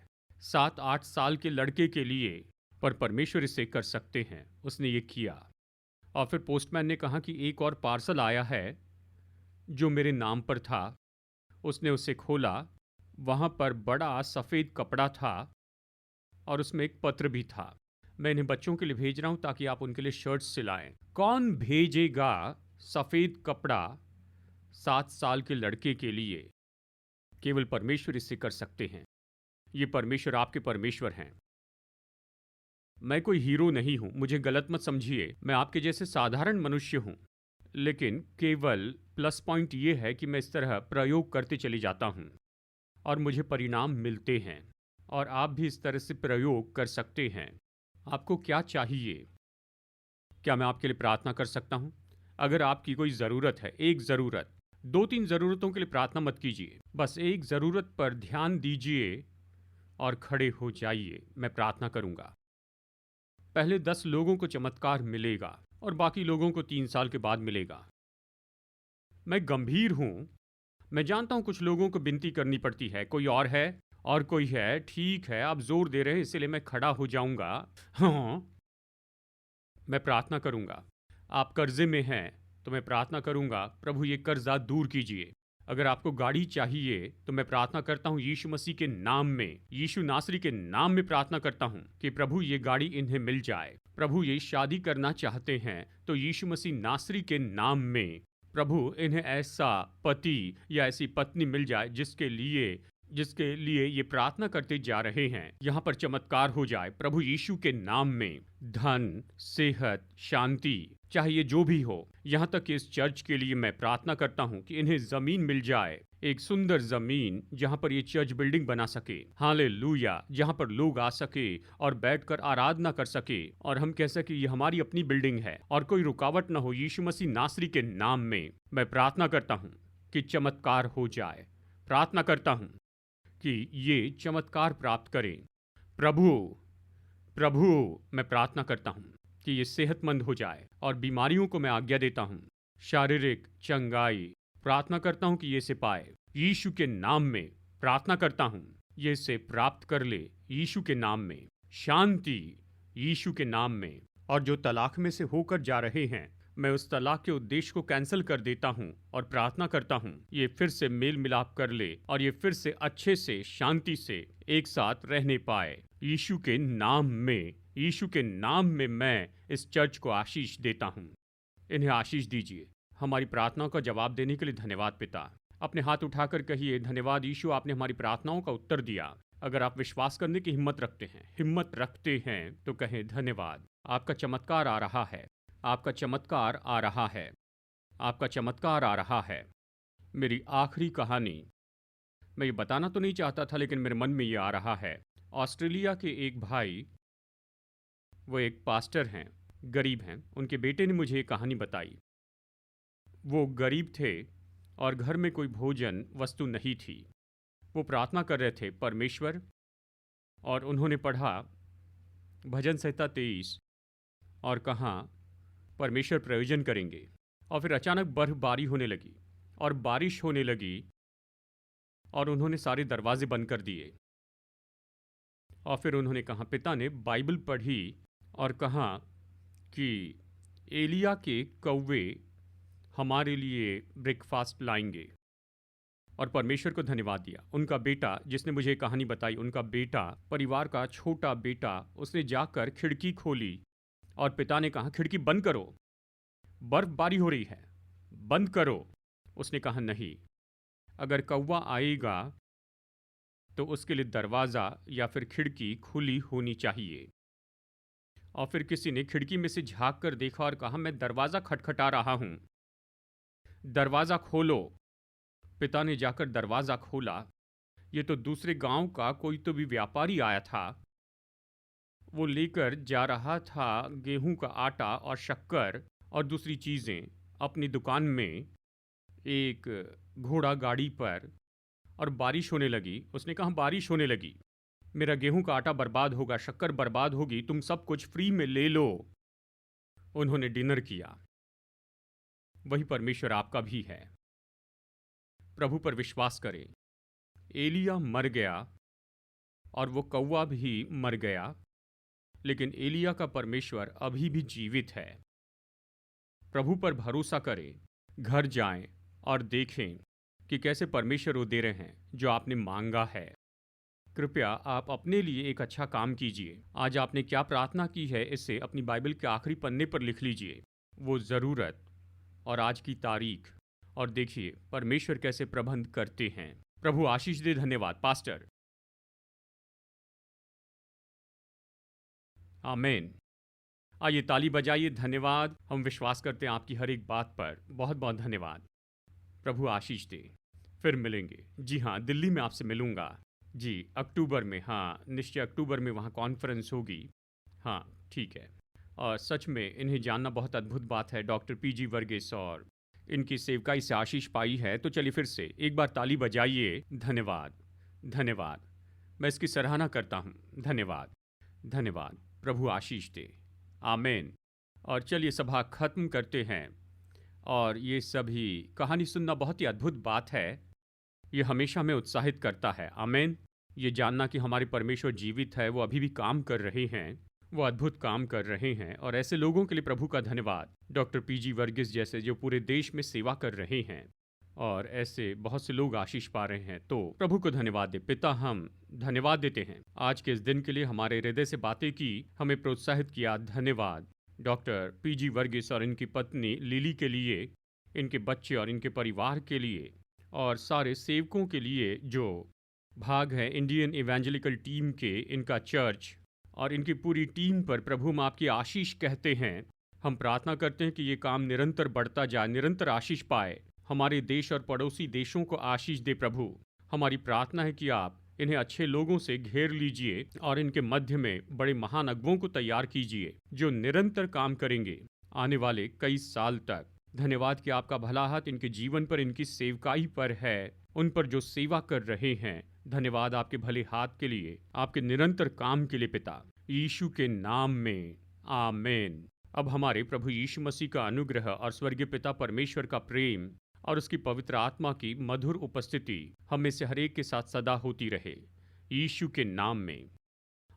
7-8 साल के लड़के के लिए, पर परमेश्वर इसे कर सकते हैं। उसने ये किया। और फिर पोस्टमैन ने कहा कि एक और पार्सल आया है जो मेरे नाम पर था। उसने उसे खोला, वहाँ पर बड़ा सफ़ेद कपड़ा था और उसमें एक पत्र भी था। मैं इन्हें बच्चों के लिए भेज रहा हूँ ताकि आप उनके लिए शर्ट्स सिलाएं। कौन भेजेगा सफ़ेद कपड़ा 7 साल के लड़के के लिए? केवल परमेश्वर इससे कर सकते हैं। ये परमेश्वर आपके परमेश्वर हैं। मैं कोई हीरो नहीं हूँ, मुझे गलत मत समझिए। मैं आपके जैसे साधारण मनुष्य हूँ, लेकिन केवल प्लस पॉइंट ये है कि मैं इस तरह प्रयोग करते चले जाता हूँ और मुझे परिणाम मिलते हैं, और आप भी इस तरह से प्रयोग कर सकते हैं। आपको क्या चाहिए? क्या मैं आपके लिए प्रार्थना कर सकता हूँ? अगर आपकी कोई ज़रूरत है, एक ज़रूरत, 2-3 ज़रूरतों के लिए प्रार्थना मत कीजिए। बस एक ज़रूरत पर ध्यान दीजिए और खड़े हो जाइए। मैं प्रार्थना करूँगा। पहले 10 लोगों को चमत्कार मिलेगा और बाकी लोगों को 3 साल के बाद मिलेगा। मैं गंभीर हूँ। मैं जानता हूँ कुछ लोगों को विनती करनी पड़ती है। कोई और है? और कोई है? ठीक है, आप जोर दे रहे हैं, इसलिए मैं खड़ा हो जाऊंगा। हाँ, मैं प्रार्थना करूंगा। आप कर्जे में हैं तो मैं प्रार्थना करूंगा, प्रभु ये कर्जा दूर कीजिए। अगर आपको गाड़ी चाहिए तो मैं प्रार्थना करता हूँ यीशु मसीह के नाम में, यीशु नासरी के नाम में प्रार्थना करता हूँ कि प्रभु ये गाड़ी इन्हें मिल जाए। प्रभु ये शादी करना चाहते हैं तो यीशु मसीह नासरी के नाम में प्रभु इन्हें ऐसा पति या ऐसी पत्नी मिल जाए जिसके लिए जिसके लिए ये प्रार्थना करते जा रहे हैं, यहाँ पर चमत्कार हो जाए प्रभु यीशु के नाम में। धन, सेहत, शांति, चाहे ये जो भी हो। यहाँ तक कि इस चर्च के लिए मैं प्रार्थना करता हूँ कि इन्हें जमीन मिल जाए, एक सुंदर जमीन जहाँ पर ये चर्च बिल्डिंग बना सके। हालेलुया, जहाँ पर लोग आ सके और बैठकर आराधना कर सके और हम कह सके ये हमारी अपनी बिल्डिंग है और कोई रुकावट ना हो। यीशु मसीह नासरी के नाम में मैं प्रार्थना करता हूँ कि चमत्कार हो जाए। प्रार्थना करता हूँ कि ये चमत्कार प्राप्त करें। प्रभु प्रभु मैं प्रार्थना करता हूँ कि ये सेहतमंद हो जाए और बीमारियों को मैं आज्ञा देता हूँ शारीरिक चंगाई। प्रार्थना करता हूँ कि ये से पाए यीशु के नाम में। प्रार्थना करता हूँ ये से प्राप्त कर ले यीशु के नाम में। शांति यीशु के नाम में। और जो तलाक में से होकर जा रहे हैं, मैं उस तलाक के उद्देश्य को कैंसिल कर देता हूँ और प्रार्थना करता हूँ ये फिर से मेल मिलाप कर ले और ये फिर से अच्छे से शांति से एक साथ रहने पाए यीशु के नाम में। यीशु के नाम में मैं इस चर्च को आशीष देता हूँ। इन्हें आशीष दीजिए। हमारी प्रार्थनाओं का जवाब देने के लिए धन्यवाद पिता। अपने हाथ उठाकर कहिए, धन्यवाद यीशु, आपने हमारी प्रार्थनाओं का उत्तर दिया। अगर आप विश्वास करने की हिम्मत रखते हैं तो कहें धन्यवाद। आपका चमत्कार आ रहा है, आपका चमत्कार आ रहा है, आपका चमत्कार आ रहा है। मेरी आखिरी कहानी, मैं ये बताना तो नहीं चाहता था लेकिन मेरे मन में ये आ रहा है। ऑस्ट्रेलिया के एक भाई, वो एक पास्टर हैं, गरीब हैं। उनके बेटे ने मुझे एक कहानी बताई। वो गरीब थे और घर में कोई भोजन वस्तु नहीं थी। वो प्रार्थना कर रहे थे परमेश्वर, और उन्होंने पढ़ा भजन संहिता 23 और कहा परमेश्वर प्रयोजन करेंगे। और फिर अचानक बर्फबारी होने लगी और बारिश होने लगी और उन्होंने सारे दरवाजे बंद कर दिए। और फिर उन्होंने कहा, पिता ने बाइबल पढ़ी और कहा कि एलिया के कौवे हमारे लिए ब्रेकफास्ट लाएंगे। और परमेश्वर को धन्यवाद दिया। उनका बेटा, जिसने मुझे कहानी बताई, उनका बेटा, परिवार का छोटा बेटा, उसने जाकर खिड़की खोली और पिता ने कहा खिड़की बंद करो, बर्फबारी हो रही है, बंद करो। उसने कहा नहीं, अगर कौवा आएगा तो उसके लिए दरवाज़ा या फिर खिड़की खुली होनी चाहिए। और फिर किसी ने खिड़की में से झांक कर देखा और कहा मैं दरवाज़ा खटखटा रहा हूँ, दरवाज़ा खोलो। पिता ने जाकर दरवाज़ा खोला। ये तो दूसरे गांव का कोई तो भी व्यापारी आया था। वो लेकर जा रहा था गेहूं का आटा और शक्कर और दूसरी चीज़ें अपनी दुकान में, एक घोड़ा गाड़ी पर। और बारिश होने लगी। उसने कहा बारिश होने लगी, मेरा गेहूं का आटा बर्बाद होगा, शक्कर बर्बाद होगी, तुम सब कुछ फ्री में ले लो। उन्होंने डिनर किया। वही परमेश्वर आपका भी है। प्रभु पर विश्वास करें। एलिया मर गया और वो कौवा भी मर गया, लेकिन एलिया का परमेश्वर अभी भी जीवित है। प्रभु पर भरोसा करें, घर जाएं और देखें कि कैसे परमेश्वर वो दे रहे हैं जो आपने मांगा है। कृपया आप अपने लिए एक अच्छा काम कीजिए। आज आपने क्या प्रार्थना की है, इसे अपनी बाइबल के आखिरी पन्ने पर लिख लीजिए, वो ज़रूरत और आज की तारीख, और देखिए परमेश्वर कैसे प्रबंध करते हैं। प्रभु आशीष दे। धन्यवाद पास्टर। आमीन। आइए ताली बजाइए। धन्यवाद। हम विश्वास करते हैं आपकी हर एक बात पर। बहुत बहुत धन्यवाद। प्रभु आशीष दे। फिर मिलेंगे। जी हाँ, दिल्ली में आपसे मिलूंगा। जी, अक्टूबर में। हाँ निश्चय, अक्टूबर में वहाँ कॉन्फ्रेंस होगी। हाँ ठीक है। और सच में इन्हें जानना बहुत अद्भुत बात है। डॉक्टर पीजी वर्गीस और इनकी सेवकाई से आशीष पाई है। तो चलिए फिर से एक बार ताली बजाइए। धन्यवाद, धन्यवाद। मैं इसकी सराहना करता हूँ। धन्यवाद, धन्यवाद। प्रभु आशीष दे। आमीन। और चलिए सभा खत्म करते हैं। और ये सभी कहानी सुनना बहुत ही अद्भुत बात है। ये हमेशा हमें उत्साहित करता है। आमीन। ये जानना कि हमारे परमेश्वर जीवित है, वो अभी भी काम कर रहे हैं, वो अद्भुत काम कर रहे हैं। और ऐसे लोगों के लिए प्रभु का धन्यवाद। डॉक्टर पीजी वर्गीस जैसे जो पूरे देश में सेवा कर रहे हैं, और ऐसे बहुत से लोग आशीष पा रहे हैं। तो प्रभु को धन्यवाद दे। पिता, हम धन्यवाद देते हैं आज के इस दिन के लिए। हमारे हृदय से बातें की, हमें प्रोत्साहित किया। धन्यवाद डॉक्टर पीजी वर्गीस और इनकी पत्नी लिली के लिए, इनके बच्चे और इनके परिवार के लिए, और सारे सेवकों के लिए जो भाग है इंडियन इवेंजेलिकल टीम के, इनका चर्च और इनकी पूरी टीम पर प्रभु हम आपकी आशीष कहते हैं। हम प्रार्थना करते हैं कि ये काम निरंतर बढ़ता जाए, निरंतर आशीष पाए, हमारे देश और पड़ोसी देशों को आशीष दे। प्रभु हमारी प्रार्थना है कि आप इन्हें अच्छे लोगों से घेर लीजिए और इनके मध्य में बड़े महान अगुवों को तैयार कीजिए जो निरंतर काम करेंगे आने वाले कई साल तक। धन्यवाद कि आपका भला हाथ इनके जीवन पर, इनकी सेवकाई पर है, उन पर जो सेवा कर रहे हैं। धन्यवाद आपके भले हाथ के लिए, आपके निरंतर काम के लिए पिता, यीशु के नाम में आमीन। अब हमारे प्रभु यीशु मसीह का अनुग्रह और स्वर्गीय पिता परमेश्वर का प्रेम और उसकी पवित्र आत्मा की मधुर उपस्थिति हम में से हरेक के साथ सदा होती रहे, यीशु के नाम में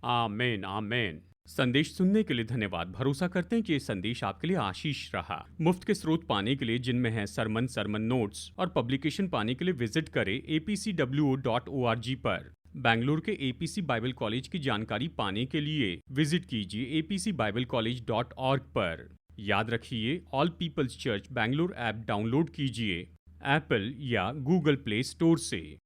आमीन आमीन। संदेश सुनने के लिए धन्यवाद। भरोसा करते हैं कि ये संदेश आपके लिए आशीष रहा। मुफ्त के स्रोत पाने के लिए, जिनमें है सरमन नोट्स और पब्लिकेशन, पाने के लिए विजिट करें apcwo.org पर। बेंगलुरु के एपीसी बाइबल कॉलेज की जानकारी पाने के लिए विजिट कीजिए apcbiblecollege.org पर। याद रखिए, all peoples church Bengaluru app download कीजिए एप्पल या गूगल प्ले स्टोर से।